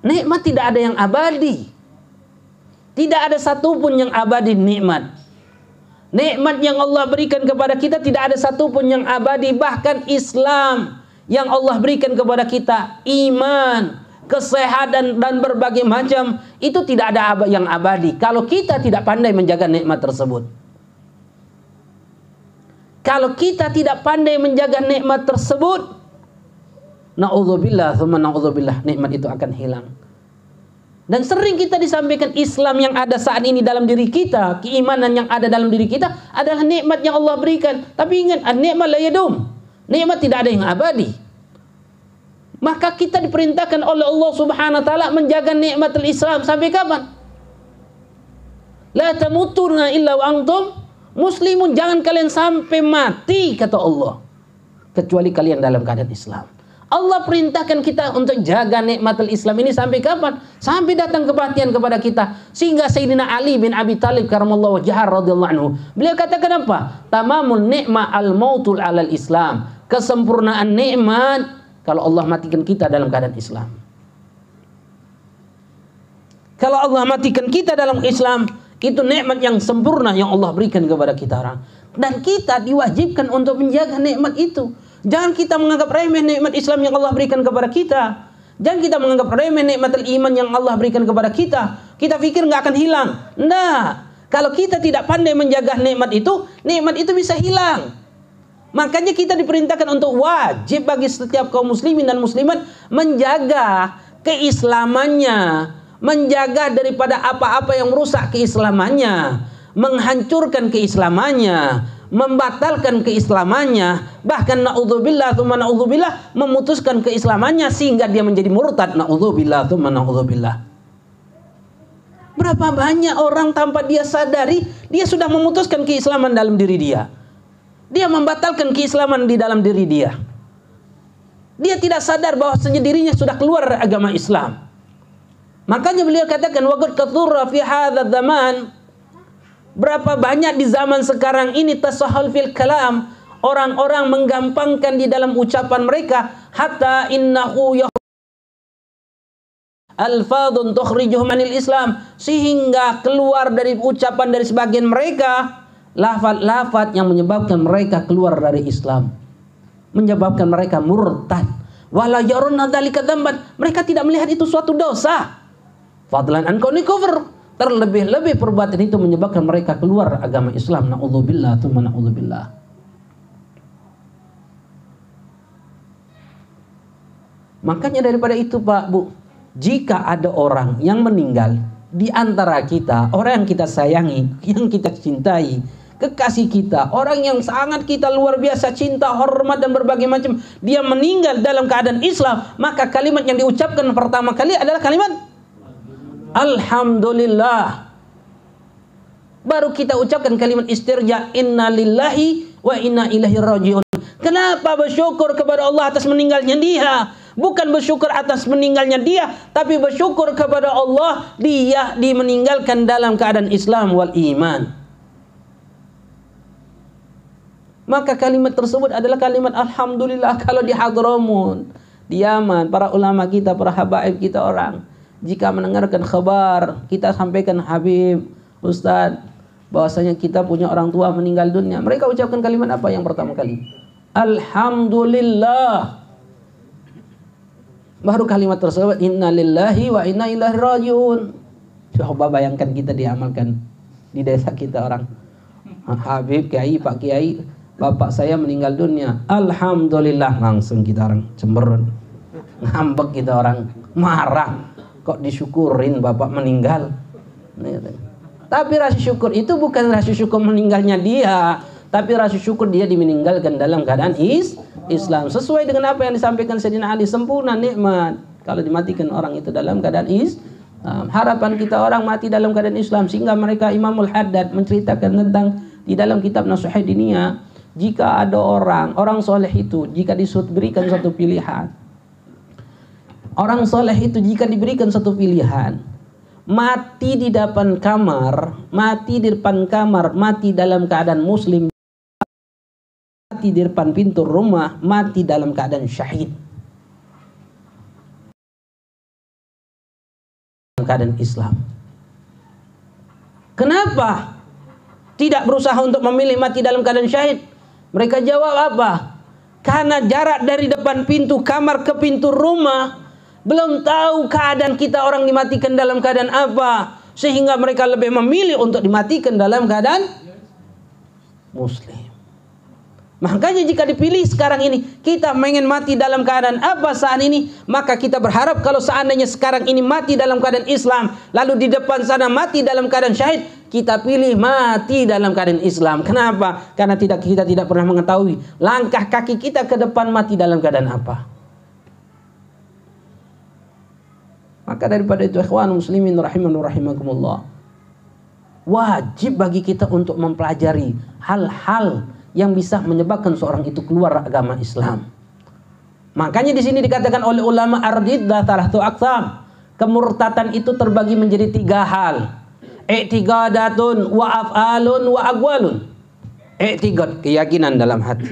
Nikmat tidak ada yang abadi. Tidak ada satupun yang abadi nikmat. Nikmat yang Allah berikan kepada kita tidak ada satupun yang abadi. Bahkan Islam yang Allah berikan kepada kita, iman, kesehatan dan berbagai macam, itu tidak ada yang abadi kalau kita tidak pandai menjaga nikmat tersebut. Kalau kita tidak pandai menjaga nikmat tersebut, na'udzubillah, thumma na'udzubillah, nikmat itu akan hilang. Dan sering kita disampaikan Islam yang ada saat ini dalam diri kita, keimanan yang ada dalam diri kita adalah nikmat yang Allah berikan. Tapi ingat, an-nikmat la yadum. Nikmat tidak ada yang abadi. Maka kita diperintahkan oleh Allah Subhanahu wa taala menjaga nikmatul Islam sampai kapan? La tamutunna illa wa antum muslimun, jangan kalian sampai mati kata Allah kecuali kalian dalam keadaan Islam. Allah perintahkan kita untuk jaga nikmatul Islam ini sampai kapan? Sampai datang kematian kepada kita. Sehingga Sayyidina Ali bin Abi Thalib karamallahu wajhahu radhiyallahu anhu, beliau katakan apa? Tamamul ni'mah al-mautul alal Islam. Kesempurnaan nikmat kalau Allah matikan kita dalam keadaan Islam. Kalau Allah matikan kita dalam Islam, itu nikmat yang sempurna yang Allah berikan kepada kita orang. Dan kita diwajibkan untuk menjaga nikmat itu. Jangan kita menganggap remeh nikmat Islam yang Allah berikan kepada kita. Jangan kita menganggap remeh nikmatul iman yang Allah berikan kepada kita. Kita pikir nggak akan hilang. Nah, kalau kita tidak pandai menjaga nikmat itu bisa hilang. Makanya kita diperintahkan untuk wajib bagi setiap kaum muslimin dan muslimat menjaga keislamannya, menjaga daripada apa-apa yang merusak keislamannya, menghancurkan keislamannya, membatalkan keislamannya, bahkan na'udzubillah tsumma na'udzubillah, memutuskan keislamannya sehingga dia menjadi murtad, na'udzubillah tsumma na'udzubillah. Berapa banyak orang tanpa dia sadari dia sudah memutuskan keislaman dalam diri dia. Dia membatalkan keislaman di dalam diri dia. Dia tidak sadar bahwasanya dirinya sudah keluar dari agama Islam. Makanya beliau katakan waqad kathura fi hadzal zaman, berapa banyak di zaman sekarang ini tasahhul fil kalam, orang-orang menggampangkan di dalam ucapan mereka, hatta innahu alfadhun tukhrijuhum anil Islam, sehingga keluar dari ucapan dari sebagian mereka lafaz-lafaz yang menyebabkan mereka keluar dari Islam, menyebabkan mereka murtad. Wala yarunna dzalika dzamban, mereka tidak melihat itu suatu dosa. Fadlan an kauni kufur, terlebih-lebih perbuatan itu menyebabkan mereka keluar agama Islam. Na'udzubillah tsumma na'udzubillah. Makanya daripada itu Pak Bu, jika ada orang yang meninggal di antara kita, orang yang kita sayangi, yang kita cintai, kekasih kita, orang yang sangat kita luar biasa cinta, hormat dan berbagai macam, dia meninggal dalam keadaan Islam, maka kalimat yang diucapkan pertama kali adalah kalimat Alhamdulillah. Baru kita ucapkan kalimat istirja, inna lillahi wa inna ilaihi rajiun. Kenapa bersyukur kepada Allah atas meninggalnya dia? Bukan bersyukur atas meninggalnya dia, tapi bersyukur kepada Allah dia dimeninggalkan dalam keadaan Islam wal iman. Maka kalimat tersebut adalah kalimat Alhamdulillah. Kalau di Hadramaut, di Yaman, para ulama kita, para habaib kita orang, jika mendengarkan kabar, kita sampaikan Habib, Ustadz, bahwasanya kita punya orang tua meninggal dunia, mereka ucapkan kalimat apa yang pertama kali? Alhamdulillah. Baru kalimat tersebut inna lillahi wa inna ilaihi rajiun. Coba bayangkan kita diamalkan di desa kita orang Habib, Kiai, Pak Kiai, bapak saya meninggal dunia, Alhamdulillah, langsung kita orang cemberut, ngambek kita orang, marah, kok disyukurin bapak meninggal. Tapi rasa syukur itu bukan rasa syukur meninggalnya dia, tapi rasa syukur dia dimeninggalkan dalam keadaan Islam, sesuai dengan apa yang disampaikan Sayyidina Ali, sempurna nikmat kalau dimatikan orang itu dalam keadaan Islam. Harapan kita orang mati dalam keadaan Islam, sehingga mereka Imamul Haddad menceritakan tentang di dalam kitab Nasuhah Diniyah, jika ada orang soleh itu, jika diberikan satu pilihan, orang soleh itu jika diberikan satu pilihan, mati di depan kamar, mati di depan kamar, mati dalam keadaan muslim, mati di depan pintu rumah, mati dalam keadaan syahid, dalam keadaan Islam. Kenapa tidak berusaha untuk memilih mati dalam keadaan syahid? Mereka jawab apa? Karena jarak dari depan pintu kamar ke pintu rumah, belum tahu keadaan kita orang dimatikan dalam keadaan apa, sehingga mereka lebih memilih untuk dimatikan dalam keadaan muslim. Makanya jika dipilih sekarang ini, kita ingin mati dalam keadaan apa saat ini, maka kita berharap kalau seandainya sekarang ini mati dalam keadaan Islam, lalu di depan sana mati dalam keadaan syahid, kita pilih mati dalam keadaan Islam. Kenapa? Karena kita tidak pernah mengetahui langkah kaki kita ke depan mati dalam keadaan apa. Maka daripada itu, ikhwan muslimin rahimani rahimakumullah, wajib bagi kita untuk mempelajari hal-hal yang bisa menyebabkan seorang itu keluar agama Islam. Makanya di sini dikatakan oleh ulama ar-riddah thalathu aqsam. Kemurtatan itu terbagi menjadi 3 hal. I'tiqadatun wa af'alun wa aqwalun. I'tiqad, keyakinan dalam hati.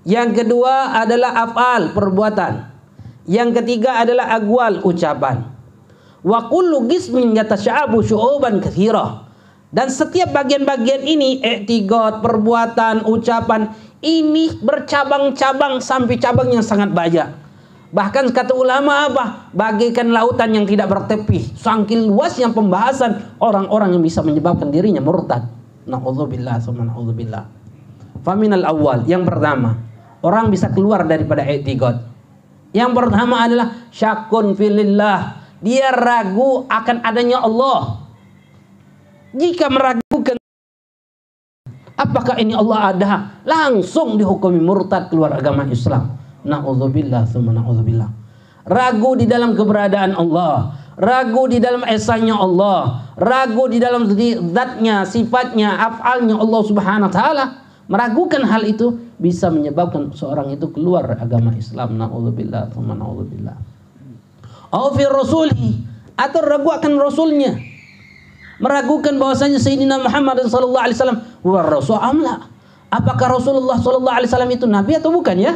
Yang kedua adalah af'al, perbuatan. Yang ketiga adalah aqwal, ucapan. Wa kullu qismin yatasha'abu syu'uban katsira. Dan setiap bagian-bagian ini, i'tiqad, perbuatan, ucapan, ini bercabang-cabang sampai cabang yang sangat banyak. Bahkan kata ulama apa? Bagaikan lautan yang tidak bertepi. Saking luasnya pembahasan orang-orang yang bisa menyebabkan dirinya murtad. Na'udzubillah, summa na'udzubillah. Faminal awal, yang pertama, orang bisa keluar daripada i'tiqad. Yang pertama adalah syakkun filillah. Dia ragu akan adanya Allah. Jika meragukan apakah ini Allah ada, langsung dihukumi murtad, keluar agama Islam. Na'udzubillah, tsumma na'udzubillah. Ragu di dalam keberadaan Allah, ragu di dalam esanya Allah, ragu di dalam zatnya, sifatnya, af'alnya Allah Subhanahu wa taala. Meragukan hal itu bisa menyebabkan seorang itu keluar agama Islam. Na'udzubillah, tsumma na'udzubillah. Au fi rasulihi, atau ragu akan rasulnya. Meragukan bahwasanya Sayyidina Muhammad sallallahu alaihi wasallam huwa rasul amla. Apakah Rasulullah sallallahu alaihi wasallam itu nabi atau bukan ya?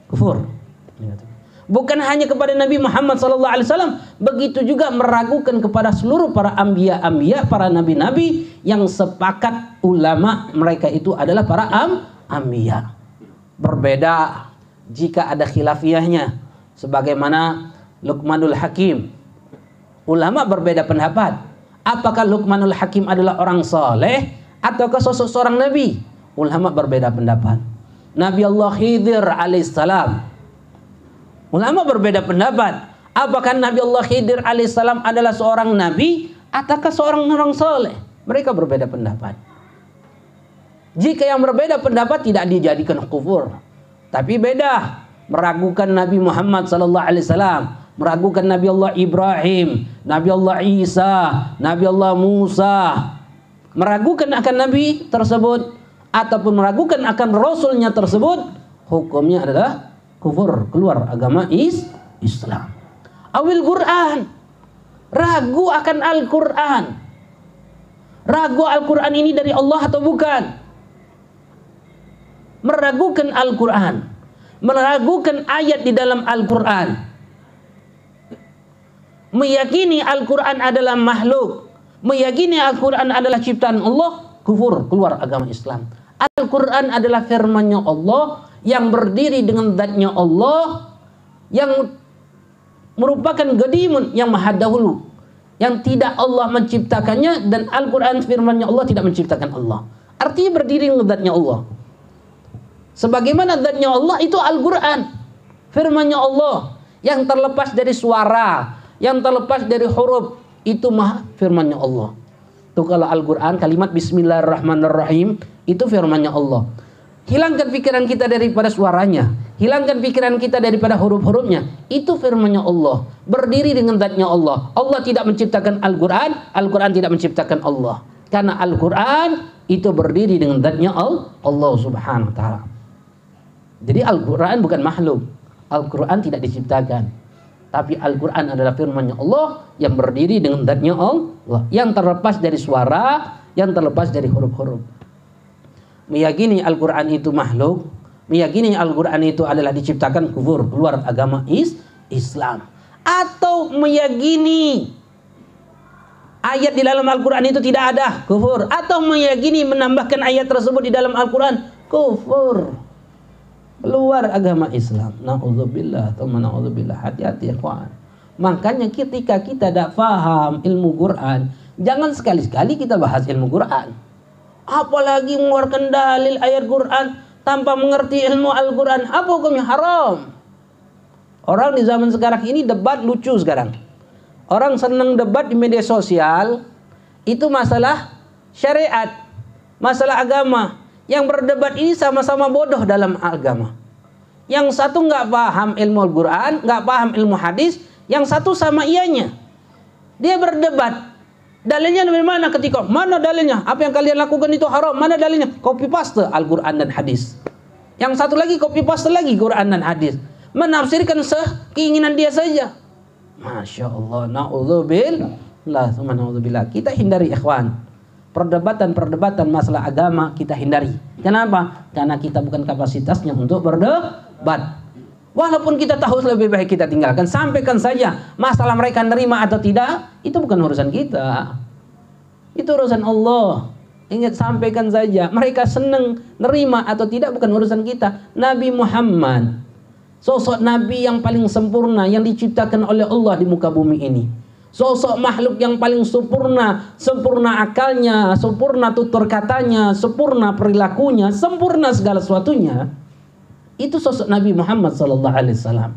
Kufur. Bukan hanya kepada Nabi Muhammad sallallahu alaihi wasallam, begitu juga meragukan kepada seluruh para anbiya, para nabi-nabi yang sepakat ulama mereka itu adalah para anbiya. Berbeda jika ada khilafiyahnya, sebagaimana Luqmanul Hakim. Ulama berbeda pendapat. Apakah Luqmanul Hakim adalah orang saleh ataukah sosok seorang nabi? Ulama berbeda pendapat. Nabi Allah Khidir alaihissalam, ulama berbeda pendapat. Apakah Nabi Allah Khidir alaihissalam adalah seorang nabi ataukah seorang orang saleh? Mereka berbeda pendapat. Jika yang berbeda pendapat tidak dijadikan kufur. Tapi beda meragukan Nabi Muhammad sallallahu alaihi wasallam, meragukan Nabi Allah Ibrahim, Nabi Allah Isa, Nabi Allah Musa, meragukan akan Nabi tersebut ataupun meragukan akan Rasulnya tersebut, hukumnya adalah kufur, keluar agama Islam. Awil Quran, ragu akan Al-Quran, ragu Al-Quran ini dari Allah atau bukan, meragukan Al-Quran, meragukan ayat di dalam Al-Quran, meyakini Al-Quran adalah makhluk, meyakini Al-Quran adalah ciptaan Allah, kufur, keluar agama Islam. Al-Quran adalah firman-Nya Allah yang berdiri dengan zat-Nya Allah, yang merupakan gedimun yang maha dahulu, yang tidak Allah menciptakannya, dan Al-Quran firman-Nya Allah tidak menciptakan Allah. Artinya berdiri dengan zat-Nya Allah. Sebagaimana zat-Nya Allah itu Al-Quran, firman-Nya Allah yang terlepas dari suara, yang terlepas dari huruf, itu maha firman-Nya Allah. Tuh kalau Al-Quran kalimat Bismillahirrahmanirrahim itu firman-Nya Allah. Hilangkan pikiran kita daripada suaranya, hilangkan pikiran kita daripada huruf-hurufnya. Itu firman-Nya Allah, berdiri dengan zat-Nya Allah. Allah tidak menciptakan Al-Quran, Al-Quran tidak menciptakan Allah. Karena Al-Quran itu berdiri dengan zat-Nya Allah subhanahu wa ta'ala. Jadi Al-Quran bukan makhluk, Al-Quran tidak diciptakan, tapi Al-Quran adalah firman-Nya Allah yang berdiri dengan zat-Nya Allah, yang terlepas dari suara, yang terlepas dari huruf-huruf. Meyakini Al-Quran itu makhluk, meyakini Al-Quran itu adalah diciptakan, kufur, keluar agama Islam. Atau meyakini ayat di dalam Al-Quran itu tidak ada, kufur. Atau meyakini menambahkan ayat tersebut di dalam Al-Quran, kufur, keluar agama Islam. Na'udzubillah, na'udzubillah. Hati-hati ya kawan. Makanya ketika kita tidak paham ilmu Quran, jangan sekali-sekali kita bahas ilmu Quran. Apalagi mengeluarkan dalil ayat Quran tanpa mengerti ilmu Al-Quran. Apa hukumnya? Haram. Orang di zaman sekarang ini debat lucu sekarang. Orang senang debat di media sosial. Itu masalah syariat, masalah agama. Yang berdebat ini sama-sama bodoh dalam agama. Yang satu nggak paham ilmu Al-Quran, nggak paham ilmu hadis. Yang satu sama ianya. Dia berdebat. Dalilnya dari mana ketika? Mana dalilnya? Apa yang kalian lakukan itu haram. Mana dalilnya? Copy paste Al-Quran dan hadis. Yang satu lagi copy paste lagi Quran dan hadis. Menafsirkan keinginan dia saja. Masya Allah. Na'udzubillah. Kita hindari ikhwan. Perdebatan-perdebatan masalah agama kita hindari. Kenapa? Karena kita bukan kapasitasnya untuk berdebat. Walaupun kita tahu lebih baik kita tinggalkan. Sampaikan saja. Masalah mereka nerima atau tidak, itu bukan urusan kita. Itu urusan Allah. Ingat, sampaikan saja. Mereka senang nerima atau tidak bukan urusan kita. Nabi Muhammad, sosok Nabi yang paling sempurna yang diciptakan oleh Allah di muka bumi ini. Sosok makhluk yang paling sempurna. Sempurna akalnya, sempurna tutur katanya, sempurna perilakunya, sempurna segala sesuatunya. Itu sosok Nabi Muhammad SAW.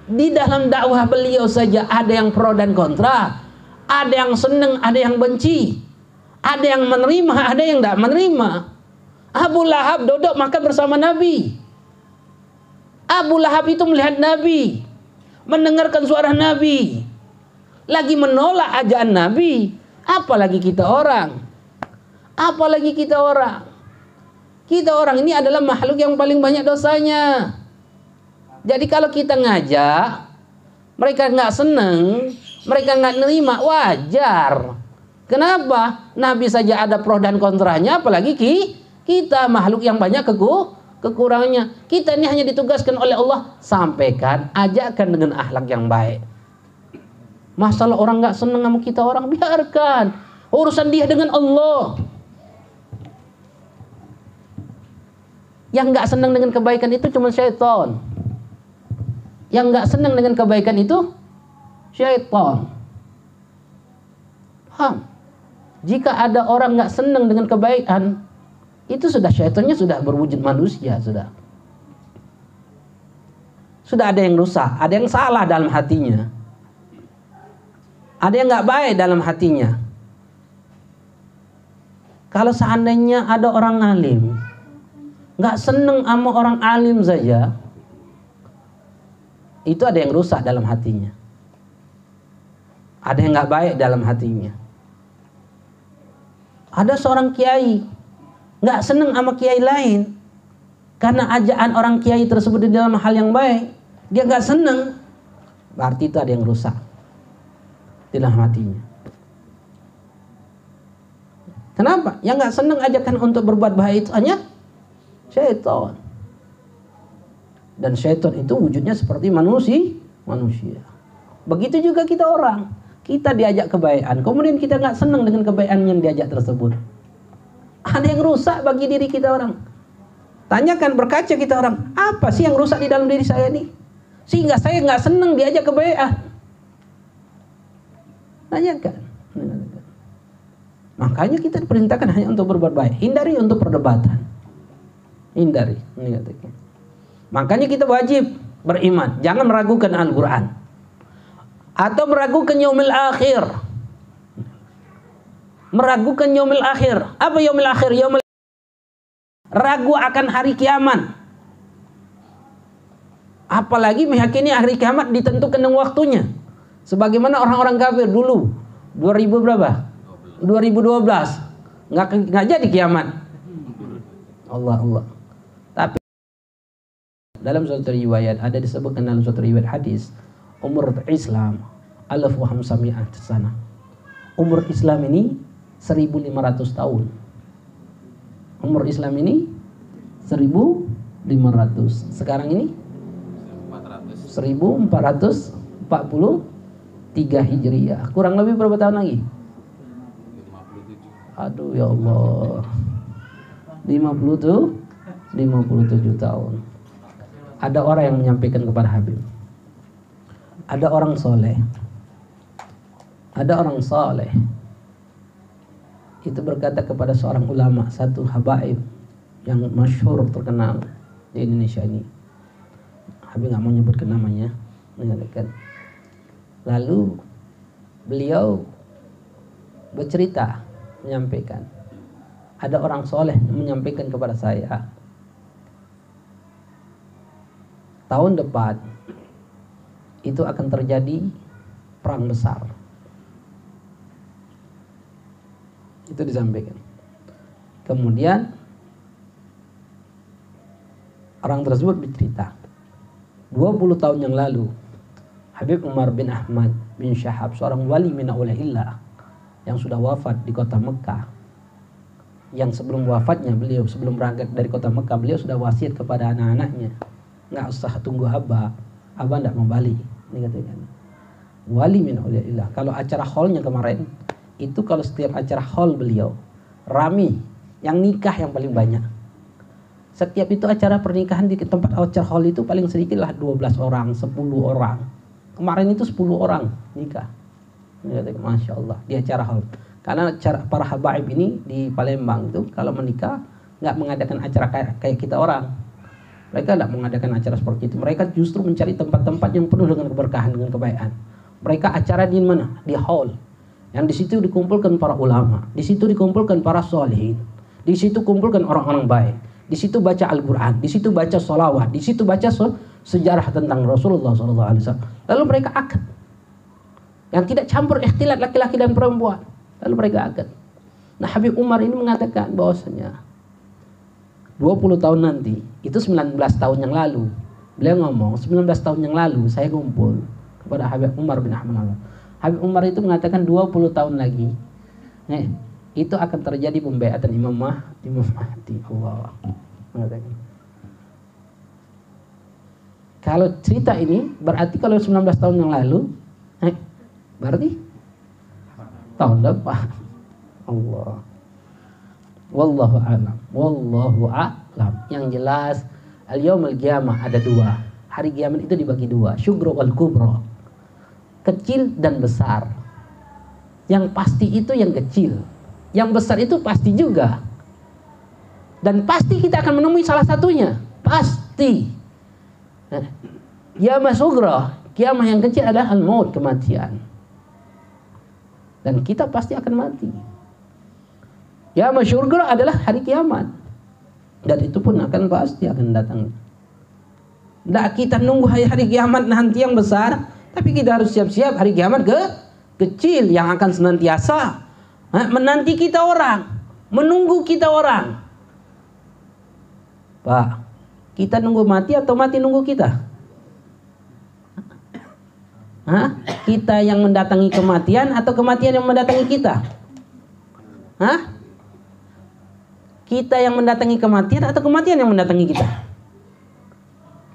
Di dalam dakwah beliau saja ada yang pro dan kontra, ada yang senang, ada yang benci, ada yang menerima, ada yang tidak menerima. Abu Lahab duduk makan bersama Nabi. Abu Lahab itu melihat Nabi, mendengarkan suara Nabi, lagi menolak ajakan Nabi. Apalagi kita orang, apalagi kita orang. Kita orang ini adalah makhluk yang paling banyak dosanya. Jadi kalau kita ngajak, mereka nggak seneng, mereka nggak nerima, wajar. Kenapa? Nabi saja ada pro dan kontranya, apalagi kita makhluk yang banyak kekurangannya. Kita ini hanya ditugaskan oleh Allah, sampaikan, ajakkan dengan akhlak yang baik. Masalah orang nggak seneng sama kita orang, biarkan. Urusan dia dengan Allah. Yang nggak senang dengan kebaikan itu cuma syaitan. Yang nggak senang dengan kebaikan itu syaitan. Paham? Jika ada orang nggak senang dengan kebaikan, itu sudah syaitannya sudah berwujud manusia, sudah ada yang rusak, ada yang salah dalam hatinya, ada yang nggak baik dalam hatinya. Kalau seandainya ada orang alim nggak seneng sama orang alim saja, itu ada yang rusak dalam hatinya, ada yang nggak baik dalam hatinya. Ada seorang kiai nggak seneng sama kiai lain karena ajaan orang kiai tersebut di dalam hal yang baik, dia nggak seneng, berarti itu ada yang rusak di dalam hatinya. Kenapa? Yang nggak seneng ajakan untuk berbuat baik itu hanya syaitan. Dan syaitan itu wujudnya seperti manusia. Begitu juga kita orang. Kita diajak kebaikan, kemudian kita nggak senang dengan kebaikan yang diajak tersebut. Ada yang rusak bagi diri kita orang. Tanyakan, berkaca kita orang, apa sih yang rusak di dalam diri saya nih? Sehingga saya nggak senang diajak kebaikan. Tanyakan. Makanya kita diperintahkan hanya untuk berbuat baik. Hindari untuk perdebatan. Hindari. Makanya kita wajib beriman. Jangan meragukan Al-Quran. Atau meragukan yaumil akhir. Meragukan yaumil akhir. Apa yaumil akhir? Ragu akan hari kiamat. Apalagi meyakini hari kiamat ditentukan dengan waktunya. Sebagaimana orang-orang kafir dulu. 2000 berapa? 2012 nggak jadi kiamat. Allah. Tapi dalam suatu riwayat ada disebutkan dalam suatu riwayat hadis, umur Islam 1500 sana. Umur Islam ini 1500 tahun. Umur Islam ini 1500. Sekarang ini 1443 Hijriah. Kurang lebih berapa tahun lagi? Aduh ya Allah, 57 tahun. Ada orang yang menyampaikan kepada Habib, ada orang soleh, itu berkata kepada seorang ulama, satu habaib yang masyhur terkenal di Indonesia ini. Habib nggak mau nyebutkan namanya, mengatakan. Lalu beliau bercerita, menyampaikan, ada orang soleh yang menyampaikan kepada saya, tahun depan itu akan terjadi perang besar. Itu disampaikan. Kemudian orang tersebut bercerita, 20 tahun yang lalu Habib Umar bin Ahmad bin Syahab, seorang wali min auliyaillah yang sudah wafat di kota Mekah, yang sebelum wafatnya beliau, sebelum berangkat dari kota Mekah, beliau sudah wasiat kepada anak-anaknya, nggak usah tunggu abah nggak mau balik. Ini katanya wali min auliyaillah. Kalau acara hallnya kemarin itu, kalau setiap acara hall beliau rami, yang nikah yang paling banyak. Setiap itu acara pernikahan di tempat acara hall itu paling sedikit lah 12 orang, 10 orang. Kemarin itu 10 orang nikah. Masya Allah, di acara hall. Karena para habaib ini di Palembang itu kalau menikah nggak mengadakan acara kayak kita orang. Mereka tidak mengadakan acara seperti itu. Mereka justru mencari tempat-tempat yang penuh dengan keberkahan, dengan kebaikan. Mereka acara di mana? Di hall. Yang di situ dikumpulkan para ulama, di situ dikumpulkan para sholihin, di situ kumpulkan orang-orang baik, di situ baca Al-Quran, di situ baca sholawat, di situ baca sejarah tentang Rasulullah SAW. Lalu mereka akad. Yang tidak campur ikhtilat laki-laki dan perempuan. Lalu mereka akad. Nah, Habib Umar ini mengatakan bahwasanya 20 tahun nanti, itu 19 tahun yang lalu. Beliau ngomong, 19 tahun yang lalu saya kumpul kepada Habib Umar bin Ahmad. Habib Umar itu mengatakan 20 tahun lagi, itu akan terjadi pembaiatan Imam Mahdi. Allah. Mengatakan. Kalau cerita ini, berarti kalau 19 tahun yang lalu, berarti tahun depan. Allah. Wallahu a'lam. Yang jelas al-yaumul qiyamah ada dua. Hari kiamat itu dibagi dua, syugro wal kubro. Kecil dan besar. Yang pasti itu yang kecil. Yang besar itu pasti juga. Dan pasti kita akan menemui salah satunya. Pasti. Kiamat sugro, kiamat yang kecil adalah al-maut, kematian. Dan kita pasti akan mati. Ya syurga adalah hari kiamat. Dan itu pun akan pasti akan datang. Tidak kita nunggu hari kiamat nanti yang besar, tapi kita harus siap-siap hari kiamat kecil yang akan senantiasa menanti kita orang, menunggu kita orang. Pak, kita nunggu mati atau mati nunggu kita? Kita yang mendatangi kematian atau kematian yang mendatangi kita? Kita yang mendatangi kematian atau kematian yang mendatangi kita?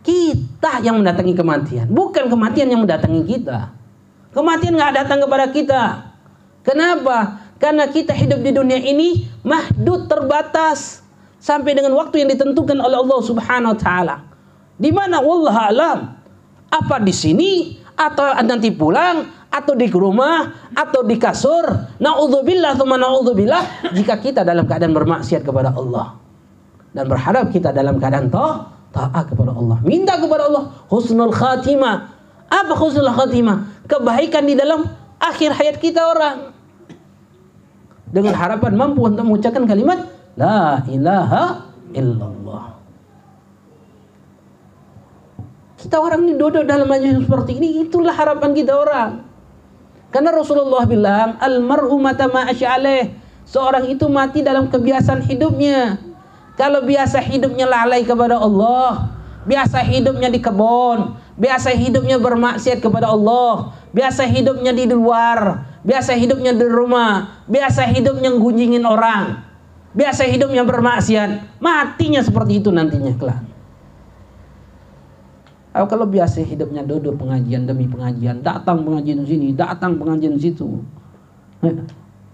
Kita yang mendatangi kematian, bukan kematian yang mendatangi kita. Kematian nggak datang kepada kita. Kenapa? Karena kita hidup di dunia ini mahdud, terbatas sampai dengan waktu yang ditentukan oleh Allah Subhanahu wa taala. Di mana wallahu alam? Apa di sini atau nanti pulang atau di rumah atau di kasur? Naudzubillah tsumma naudzubillah jika kita dalam keadaan bermaksiat kepada Allah dan berharap kita dalam keadaan taat kepada Allah. Minta kepada Allah husnul khatimah. Apa husnul khatimah? Kebaikan di dalam akhir hayat kita orang. Dengan harapan mampu untuk mengucapkan kalimat la ilaha illallah. Kita orang ini duduk dalam majelis seperti ini, itulah harapan kita orang. Karena Rasulullah bilang, almar'u mata ma'asy'aleh. Seorang itu mati dalam kebiasaan hidupnya. Kalau biasa hidupnya lalai kepada Allah, biasa hidupnya di kebun, biasa hidupnya bermaksiat kepada Allah, biasa hidupnya di luar, biasa hidupnya di rumah, biasa hidupnya gunjingin orang, biasa hidupnya bermaksiat, matinya seperti itu nantinya kelak. Kalau biasa hidupnya duduk pengajian demi pengajian, datang pengajian sini, datang pengajian situ,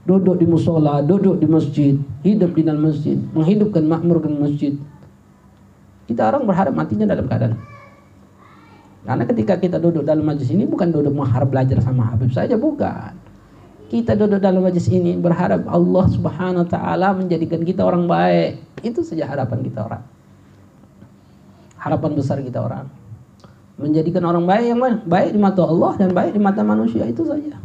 duduk di musola, duduk di masjid, hidup di dalam masjid, menghidupkan, makmurkan masjid. Kita orang berharap matinya dalam keadaan. Karena ketika kita duduk dalam majlis ini bukan duduk mengharap belajar sama Habib saja, bukan. Kita duduk dalam majlis ini berharap Allah Subhanahu wa taala menjadikan kita orang baik. Itu saja harapan kita orang. Harapan besar kita orang. Menjadikan orang baik yang baik di mata Allah dan baik di mata manusia, itu saja.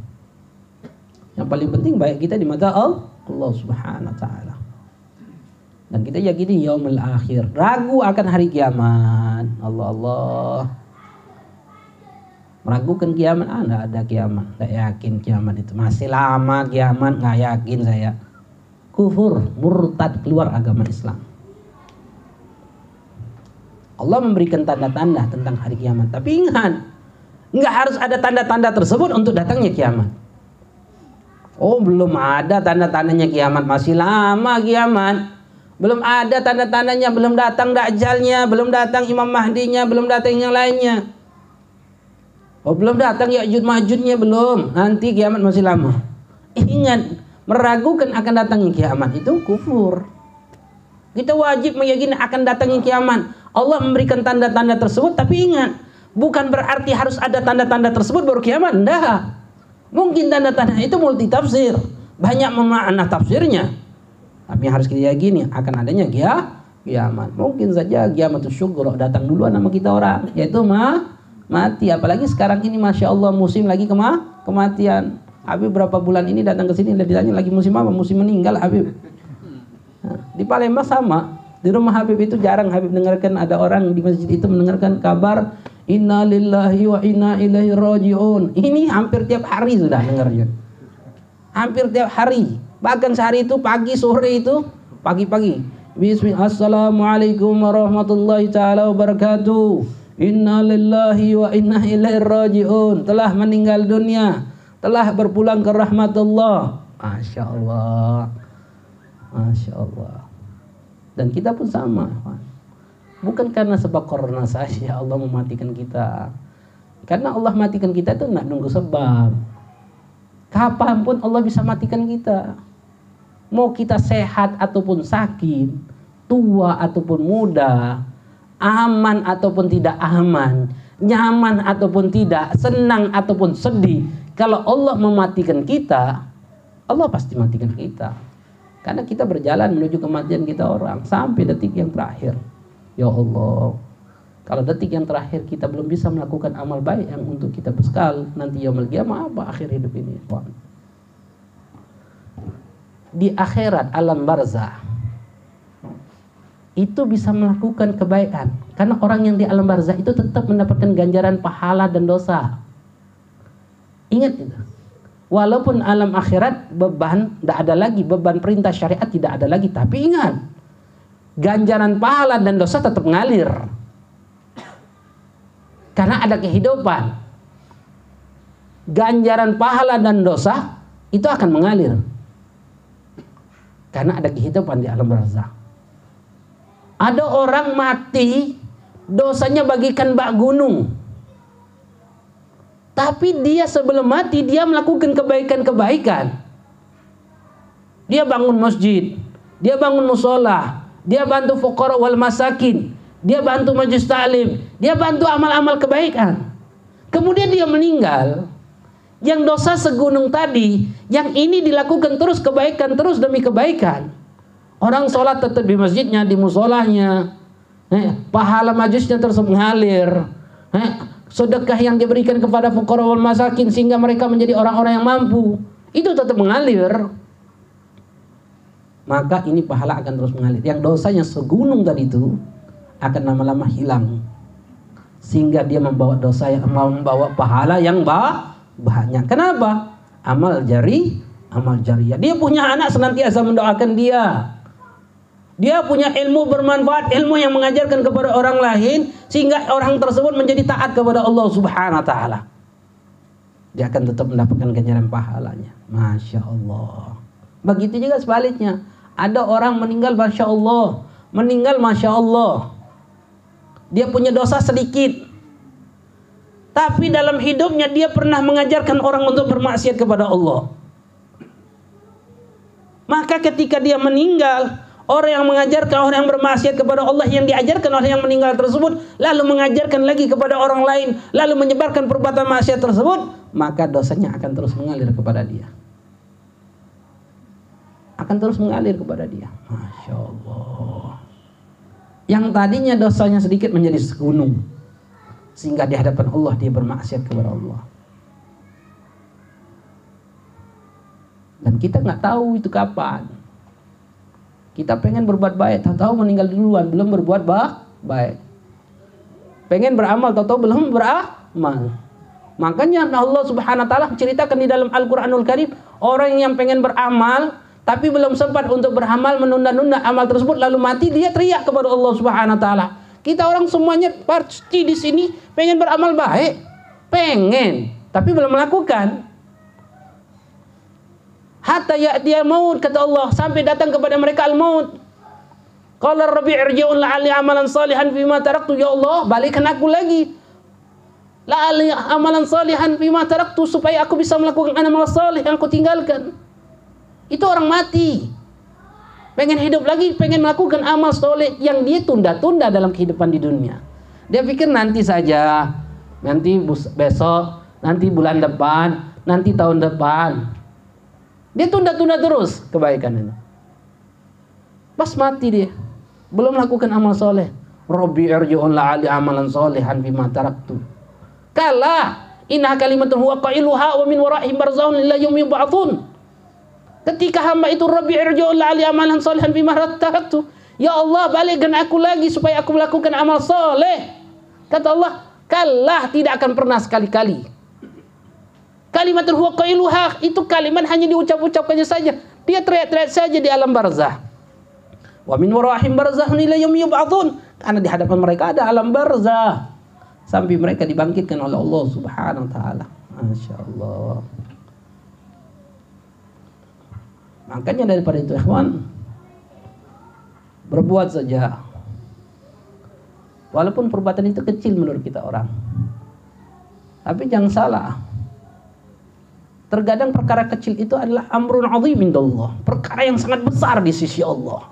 Yang paling penting baik kita di mata Allah Subhanahu wa taala. Dan kita yakini yaumul akhir, ragu akan hari kiamat. Allah meragukan kiamat, enggak ada kiamat, enggak yakin kiamat itu. Masih lama kiamat, enggak yakin saya. Kufur, murtad, keluar agama Islam. Allah memberikan tanda-tanda tentang hari kiamat. Tapi ingat, enggak harus ada tanda-tanda tersebut untuk datangnya kiamat. Oh, belum ada tanda-tandanya kiamat, masih lama kiamat. Belum ada tanda-tandanya, belum datang Dajjalnya, belum datang Imam Mahdinya, belum datang yang lainnya. Oh, belum datang Ya'juj Ma'jujnya, belum. Nanti kiamat masih lama. Ingat, meragukan akan datangnya kiamat itu kufur. Kita wajib meyakini akan datangnya kiamat. Allah memberikan tanda-tanda tersebut, tapi ingat, bukan berarti harus ada tanda-tanda tersebut baru kiamat. Enggak. Mungkin tanda-tanda itu multi tafsir, banyak makna tafsirnya. Tapi harus kita yakini akan adanya kiamat. Mungkin saja kiamatus syukur datang duluan sama kita orang, yaitu mati. Apalagi sekarang ini Masya Allah musim lagi kematian. Habib berapa bulan ini datang ke sini ditanya lagi musim apa? Musim meninggal Habib. Nah, di Palembang sama. Di rumah Habib itu jarang Habib dengarkan ada orang di masjid itu mendengarkan kabar inna lillahi wa inna ilaihi raji'un. Ini hampir tiap hari sudah dengarnya. Hampir tiap hari. Bahkan sehari itu pagi sore itu pagi-pagi. Bismillah, assalamualaikum warahmatullahi taala wabarakatuh. Inna lillahi wa inna ilaihi raji'un. Telah meninggal dunia, telah berpulang ke rahmatullah. Masya Allah. Masya Allah. Dan kita pun sama. Bukan karena sebab corona saja Allah mematikan kita. Karena Allah matikan kita itu tidak nunggu sebab. Kapan pun Allah bisa matikan kita. Mau kita sehat ataupun sakit, tua ataupun muda, aman ataupun tidak aman, nyaman ataupun tidak, senang ataupun sedih, kalau Allah mematikan kita, Allah pasti matikan kita. Karena kita berjalan menuju kematian kita orang sampai detik yang terakhir. Ya Allah, kalau detik yang terakhir kita belum bisa melakukan amal baik yang untuk kita bekal nanti yaumul qiyamah, apa akhir hidup ini? di akhirat alam barzah itu bisa melakukan kebaikan, karena orang yang di alam barzah itu tetap mendapatkan ganjaran pahala dan dosa. Ingat itu. Walaupun alam akhirat beban tidak ada lagi, beban perintah syariat tidak ada lagi, tapi ingat, ganjaran pahala dan dosa tetap mengalir. Karena ada kehidupan. Ganjaran pahala dan dosa itu akan mengalir. Karena ada kehidupan di alam barzah. Ada orang mati, dosanya bagikan bak gunung. Tapi dia sebelum mati, dia melakukan kebaikan-kebaikan. Dia bangun masjid, dia bangun musola, dia bantu fuqara wal masakin, dia bantu majelis taklim, dia bantu amal-amal kebaikan. Kemudian dia meninggal. Yang dosa segunung tadi, yang ini dilakukan terus kebaikan, terus demi kebaikan. Orang sholat tetap di masjidnya, di musolahnya, pahala majlisnya terus mengalir, sedekah yang diberikan kepada fuqara wal masakin sehingga mereka menjadi orang-orang yang mampu, itu tetap mengalir. Maka ini pahala akan terus mengalir. Yang dosanya segunung tadi itu akan lama-lama hilang, sehingga dia membawa dosa yang membawa pahala yang banyak. Kenapa? Amal jariyah. Dia punya anak senantiasa mendoakan dia. Dia punya ilmu bermanfaat, ilmu yang mengajarkan kepada orang lain sehingga orang tersebut menjadi taat kepada Allah Subhanahu wa taala. Dia akan tetap mendapatkan ganjaran pahalanya. Masya Allah. Begitu juga sebaliknya. Ada orang meninggal Masya Allah, meninggal Masya Allah. Dia punya dosa sedikit, tapi dalam hidupnya dia pernah mengajarkan orang untuk bermaksiat kepada Allah. Maka ketika dia meninggal, orang yang mengajarkan orang yang bermaksiat kepada Allah, yang diajarkan oleh yang meninggal tersebut, lalu mengajarkan lagi kepada orang lain, lalu menyebarkan perbuatan maksiat tersebut, maka dosanya akan terus mengalir kepada dia. Akan terus mengalir kepada dia. Masya Allah. Yang tadinya dosanya sedikit menjadi segunung, sehingga di hadapan Allah dia bermaksiat kepada Allah. Dan kita nggak tahu itu kapan. Kita pengen berbuat baik, tahu-tahu meninggal duluan, belum berbuat baik. Pengen beramal, tahu-tahu belum beramal. Makanya Allah Subhanahu wa taala menceritakan di dalam Al-Qur'anul Karim, orang yang pengen beramal tapi belum sempat untuk beramal, menunda-nunda amal tersebut, lalu mati, dia teriak kepada Allah Subhanahu wa taala. Kita orang semuanya pasti di sini pengen beramal baik, pengen, tapi belum melakukan. Hatta ya'tiya maut, kata Allah, sampai datang kepada mereka al-maut. Qala rabbi irji'un la'alli amalan salihan fima taraktu. Ya Allah, balikkan aku lagi. La'alli amalan salihan fima taraktu, supaya aku bisa melakukan amal salih yang aku tinggalkan. Itu orang mati. Pengen hidup lagi, pengen melakukan amal saleh yang dia tunda-tunda dalam kehidupan di dunia. Dia pikir nanti saja, nanti besok, nanti bulan depan, nanti tahun depan. Dia tunda-tunda terus kebaikan ini. Pas mati dia, belum melakukan amal soleh. Rabbi irji'un la'ali amalan solehan bima taraktu. Kala inna kalimatun huwa qailuha wa min wara'ihim barzakhun ila yaumi yub'atsun. Ketika hamba itu Rabbi irji'un la'ali amalan solehan bima taraktu, ya Allah, balikkan aku lagi supaya aku melakukan amal soleh. Kata Allah, kala, tidak akan pernah sekali-kali. Kalimatul huwa qailuha, itu kalimat hanya diucap-ucapkannya saja. Dia teriak-teriak saja di alam barzah. Wa min warahim barzakhun ila yaumi yub'atsun. Karena di hadapan mereka ada alam barzah sampai mereka dibangkitkan oleh Allah Subhanahu wa taala. Masyaallah. Makanya daripada itu ikhwan, berbuat saja. Walaupun perbuatan itu kecil menurut kita orang. Tapi jangan salah. Terkadang perkara kecil itu adalah amrun azim indallah, perkara yang sangat besar di sisi Allah.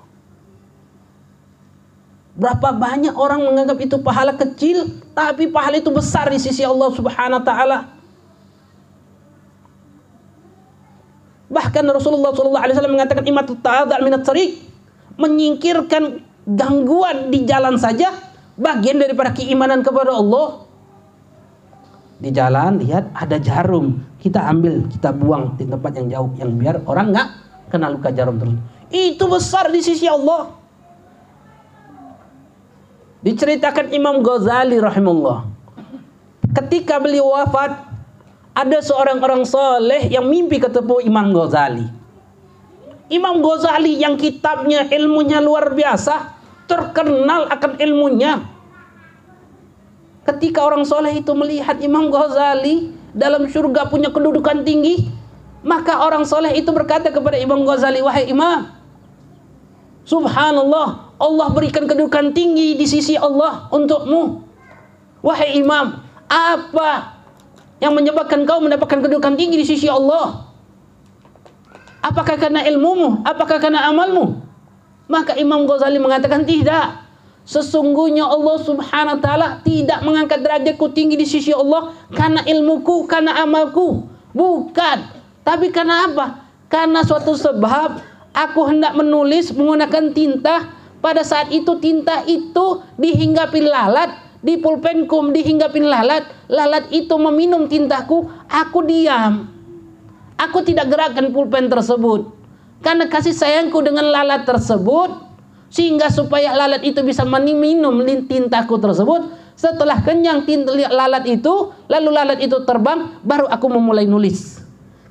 Berapa banyak orang menganggap itu pahala kecil, tapi pahala itu besar di sisi Allah Subhanahu wa taala. Bahkan Rasulullah SAW mengatakan imatut ta'adha' minat tariq, menyingkirkan gangguan di jalan saja bagian daripada keimanan kepada Allah. Di jalan lihat ada jarum, kita ambil, kita buang di tempat yang jauh, yang biar orang nggak kena luka jarum terus. Itu besar di sisi Allah. Diceritakan Imam Ghazali rahimahullah, ketika beliau wafat, ada seorang orang soleh yang mimpi ketemu Imam Ghazali. Imam Ghazali yang kitabnya ilmunya luar biasa, terkenal akan ilmunya. Ketika orang soleh itu melihat Imam Ghazali dalam surga punya kedudukan tinggi, maka orang soleh itu berkata kepada Imam Ghazali, wahai Imam, subhanallah, Allah berikan kedudukan tinggi di sisi Allah untukmu. Wahai Imam, apa yang menyebabkan kau mendapatkan kedudukan tinggi di sisi Allah? Apakah karena ilmumu? Apakah karena amalmu? Maka Imam Ghazali mengatakan tidak. Sesungguhnya Allah subhanahu wa ta'ala tidak mengangkat derajatku tinggi di sisi Allah karena ilmuku, karena amalku. Bukan. Tapi karena apa? Karena suatu sebab aku hendak menulis menggunakan tinta. Pada saat itu tinta itu dihinggapin lalat, di pulpenku dihinggapin lalat. Lalat itu meminum tintaku, aku diam. Aku tidak gerakkan pulpen tersebut. Karena kasih sayangku dengan lalat tersebut, sehingga supaya lalat itu bisa minum tintaku tersebut. Setelah kenyang lalat itu, lalu lalat itu terbang, baru aku memulai nulis.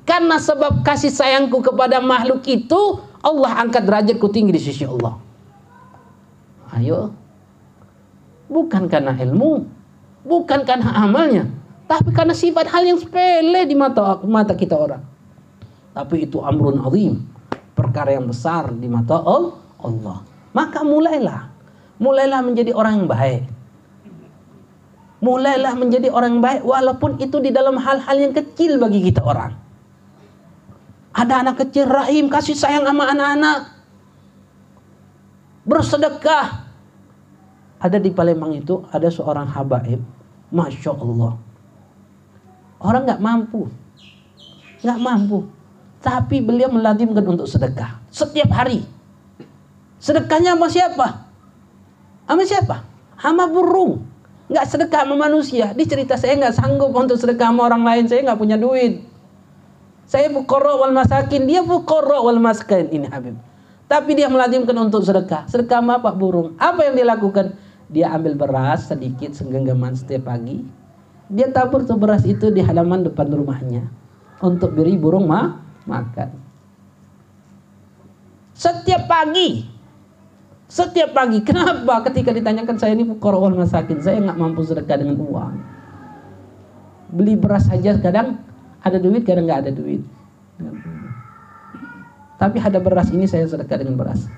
Karena sebab kasih sayangku kepada makhluk itu, Allah angkat derajatku tinggi di sisi Allah. Ayo, bukan karena ilmu, bukan karena amalnya, tapi karena sifat hal yang sepele di mata kita orang. Tapi itu amrun azim, perkara yang besar di mata Allah. Maka mulailah menjadi orang yang baik. Mulailah menjadi orang yang baik, walaupun itu di dalam hal-hal yang kecil bagi kita orang. Ada anak kecil rahim, kasih sayang sama anak-anak, bersedekah. Ada di Palembang itu ada seorang habaib, masya Allah, orang nggak mampu, tapi beliau melazimkan untuk sedekah setiap hari. Sedekahnya sama siapa? Sama burung. Nggak sedekah sama manusia. Dia cerita, saya nggak sanggup untuk sedekah sama orang lain, saya nggak punya duit. Saya fuqara wal masakin, dia fuqara wal masakin, ini Habib. Tapi dia melazimkan untuk sedekah. Sedekah sama apa? Burung. Apa yang dia lakukan? Dia ambil beras sedikit segenggaman setiap pagi. Dia tabur tuh beras itu di halaman depan rumahnya untuk beri burung makan. Setiap pagi. Kenapa? Ketika ditanyakan, saya ini fuqara wal masakin, saya nggak mampu sedekah dengan uang. Beli beras saja kadang ada duit, kadang nggak ada duit. Tapi ada beras ini, saya sedekah dengan beras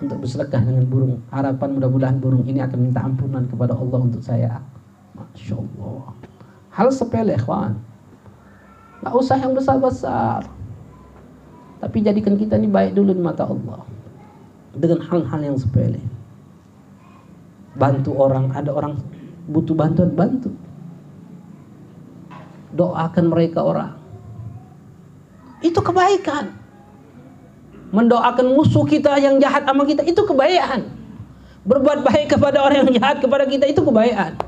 untuk bersedekah dengan burung. Harapan mudah-mudahan burung ini akan minta ampunan kepada Allah untuk saya. Masya Allah. Hal sepele, ikhwan. Nggak usah yang besar-besar. Tapi jadikan kita ini baik dulu di mata Allah. Dengan hal-hal yang sepele. Bantu orang, ada orang butuh bantuan, bantu. Doakan mereka orang. Itu kebaikan. Mendoakan musuh kita yang jahat sama kita, itu kebaikan. Berbuat baik kepada orang yang jahat kepada kita, itu kebaikan.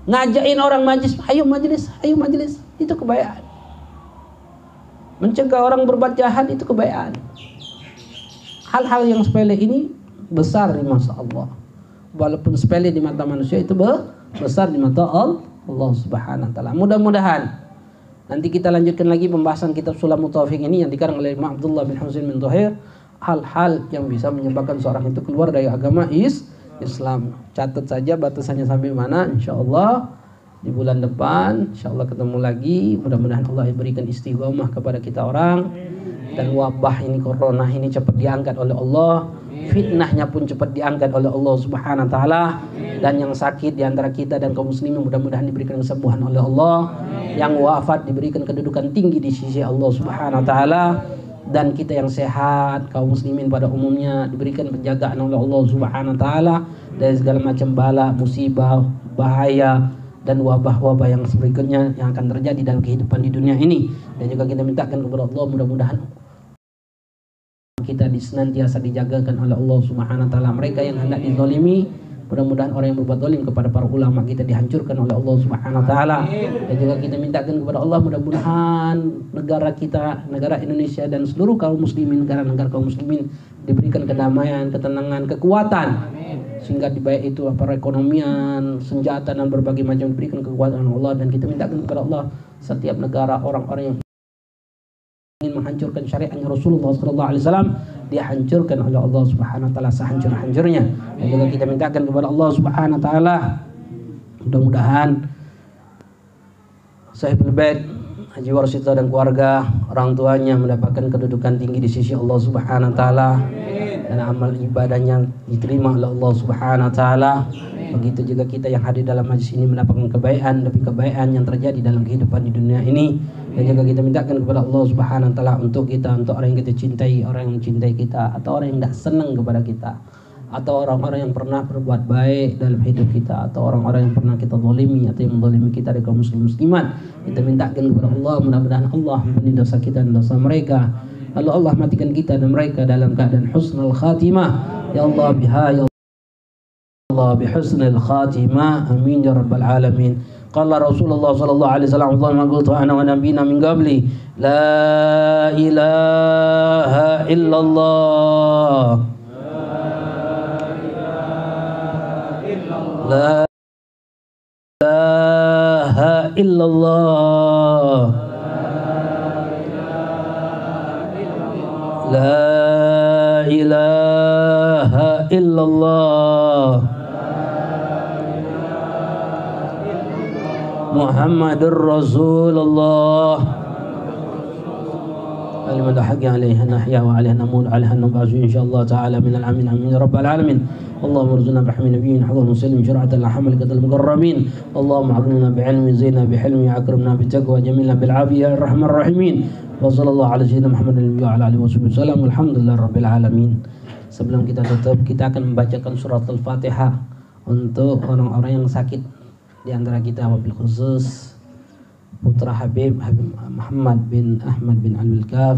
Ngajakin orang majlis, ayo majlis, itu kebaikan. Mencegah orang berbuat jahat, itu kebaikan. Hal-hal yang sepele ini besar di mata Allah. Walaupun sepele di mata manusia, itu besar di mata Allah subhanahu wa ta'ala. Mudah-mudahan nanti kita lanjutkan lagi pembahasan kitab Sulamut Taufiq ini yang dikarang oleh Imam Abdullah bin Husain bin Thahir. Hal-hal yang bisa menyebabkan seorang itu keluar dari agama Islam. Catat saja batasannya sampai mana. InsyaAllah di bulan depan InsyaAllah ketemu lagi. Mudah-mudahan Allah berikan istiqomah kepada kita orang. Dan wabah ini, corona ini cepat diangkat oleh Allah. Fitnahnya pun cepat diangkat oleh Allah subhanahu wa ta'ala. Dan yang sakit diantara kita dan kaum muslimin mudah-mudahan diberikan kesembuhan oleh Allah. Yang wafat diberikan kedudukan tinggi di sisi Allah subhanahu wa ta'ala. Dan kita yang sehat, kaum muslimin pada umumnya, diberikan penjagaan oleh Allah subhanahu wa ta'ala dari segala macam bala, musibah, bahaya, dan wabah-wabah yang berikutnya yang akan terjadi dalam kehidupan di dunia ini. Dan juga kita mintakan kepada Allah mudah-mudahan kita senantiasa dijagakan oleh Allah subhanahu wa ta'ala. Mereka yang hendak dizalimi Mudah-mudahan orang yang berbuat zalim kepada para ulama kita dihancurkan oleh Allah Subhanahu wa taala. Dan juga kita mintakan kepada Allah mudah-mudahan negara kita, negara Indonesia dan seluruh kaum muslimin, negara-negara kaum muslimin diberikan kedamaian, ketenangan, kekuatan. Sehingga baik itu perekonomian, senjata dan berbagai macam diberikan kekuatan Allah. Dan kita mintakan kepada Allah setiap negara orang-orang yang ingin menghancurkan syariatnya Rasulullah SAW dihancurkan oleh Allah Subhanahu wa taala sehancur-hancurnya. Dan juga kita mintakan kepada Allah Subhanahu wa taala mudah-mudahan Sahibul Bait Haji Warsito dan keluarga, orang tuanya mendapatkan kedudukan tinggi di sisi Allah Subhanahu wa taala dan amal ibadahnya diterima oleh Allah Subhanahu wa taala. Begitu juga kita yang hadir dalam majlis ini mendapatkan kebaikan demi kebaikan yang terjadi dalam kehidupan di dunia ini. Dan juga kita mintakan kepada Allah Subhanahu wa taala untuk kita, untuk orang yang kita cintai, orang yang mencintai kita, atau orang yang tidak senang kepada kita, atau orang-orang yang pernah berbuat baik dalam hidup kita, atau orang-orang yang pernah kita zalimi atau yang menzalimi kita dari kaum muslim muslimat. Kita mintakan kepada Allah mudah-mudahan Allah ampuni dosa kita dan dosa mereka. Lalu Allah matikan kita dan mereka dalam keadaan husnul khatimah. Ya Allah biha ya Allah bihusnil khatimah. Amin ya rabbal alamin. Qala Rasulullah sallallahu alaihi wasallam, "Allahumma qultu ana wa nabiyina min qabli, la ilaha illallah." La ilaha illallah. La ilaha illallah. Muhammadur Rasulullah. Kalimat haqqi 'alaiha nahya wa 'alaiha namut 'alaiha nub'atsu insyaallah ta'ala minal amin amin ya rabbal alamin. اللهم ارزقنا بحمد نبينا حضر المسلم شرعة الحملة المقربين. اللهم أكرمنا بعلم زينا بحلم أكرمنا بتقوى جميلنا بالعافية يا أرحم الراحمين. وصلى الله على سيدنا محمد وعلى آله وصحبه وسلم. Alhamdulillah rabbil alamin. Sebelum kita tutup, kita akan membacakan surat Al-Fatihah untuk orang-orang yang sakit di antara kita, wabil khusus putra Habib Muhammad bin Ahmad bin Al-Wilkaf,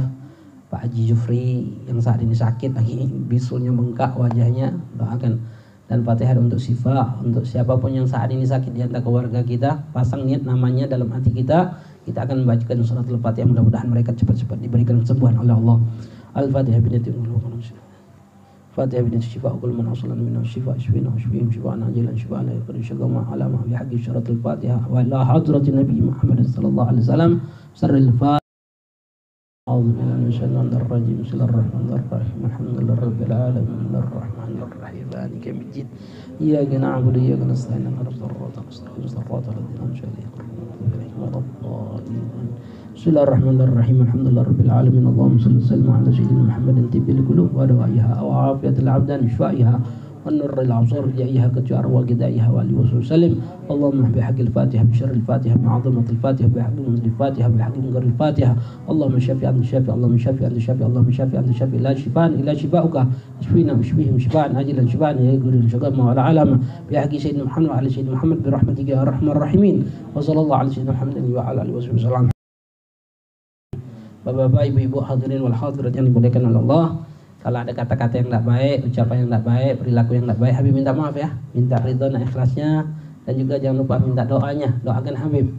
Pak Haji Jufri yang saat ini sakit lagi, bisulnya bengkak wajahnya, doakan. Dan Fatihah untuk Syifa, untuk siapapun yang saat ini sakit di antara keluarga kita, pasang niat namanya dalam hati kita. Kita akan membacakan surat Al-Fatihah, mudah-mudahan mereka cepat-cepat diberikan kesembuhan oleh Allah. Al-Fatihah Fatihah bin Syifa qul man aslan min syifa isfina usbihim syifaan ajilan syifaan yakun syagama alama bi haqqi syarat Al-Fatihah wa ila hadratin Nabi Muhammad sallallahu alaihi wasallam sirrul Fatihah. أعوذ بالله من الشيطان الرجيم. بسم الله الرحمن الرحيم. الحمد لله رب العالمين الرحمن الرحيم مالك يوم الدين إياك نعبد وإياك نستعين اهدنا الصراط المستقيم صراط الذين أنعمت عليهم غير المغضوب عليهم. بسم الله الرحمن الرحيم. الحمد لله رب العالمين. اللهم صل وسلم على سيدنا محمد طب القلوب ودوائها وعافية الأبدان شفائها والنور العصر جائها كتجار وقدائها وآله وصحبه وسلم. اللهم بحق الفاتحة بشر الفاتحة بعظمة الفاتحة بحق الفاتحة بحق منكر الفاتحة. اللهم شفي أنت شافي، اللهم شفي أنت شافي، اللهم شفي أنت شافي، لا شفاء إلا شفاؤك، اشفينا واشفيهم شفاء عاجلا شفاء يقول الشقام وعلى علامة بحق سيدنا محمد وعلى سيدنا محمد برحمتك يا أرحم الراحمين. وصلى الله على سيدنا محمد وعلى آله وصحبه وسلم. Bapak-bapak, ibu-ibu, hadirin wal hadirat yang dimuliakan oleh Allah. Kalau ada kata-kata yang tidak baik, ucapan yang tidak baik, perilaku yang tidak baik, Habib minta maaf ya, minta ridho dan ikhlasnya, dan juga jangan lupa minta doanya, doakan Habib.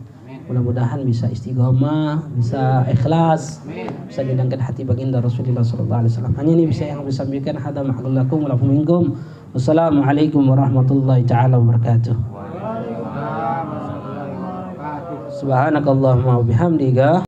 Mudah-mudahan bisa istiqomah, bisa ikhlas, bisa didangkan hati baginda Rasulullah SAW. Hanya ini bisa yang bisa sampaikan. Hadza ma'allakum wa lakum minkum. Wassalamualaikum warahmatullahi taala wabarakatuh. Subhanakallahumma wa bihamdika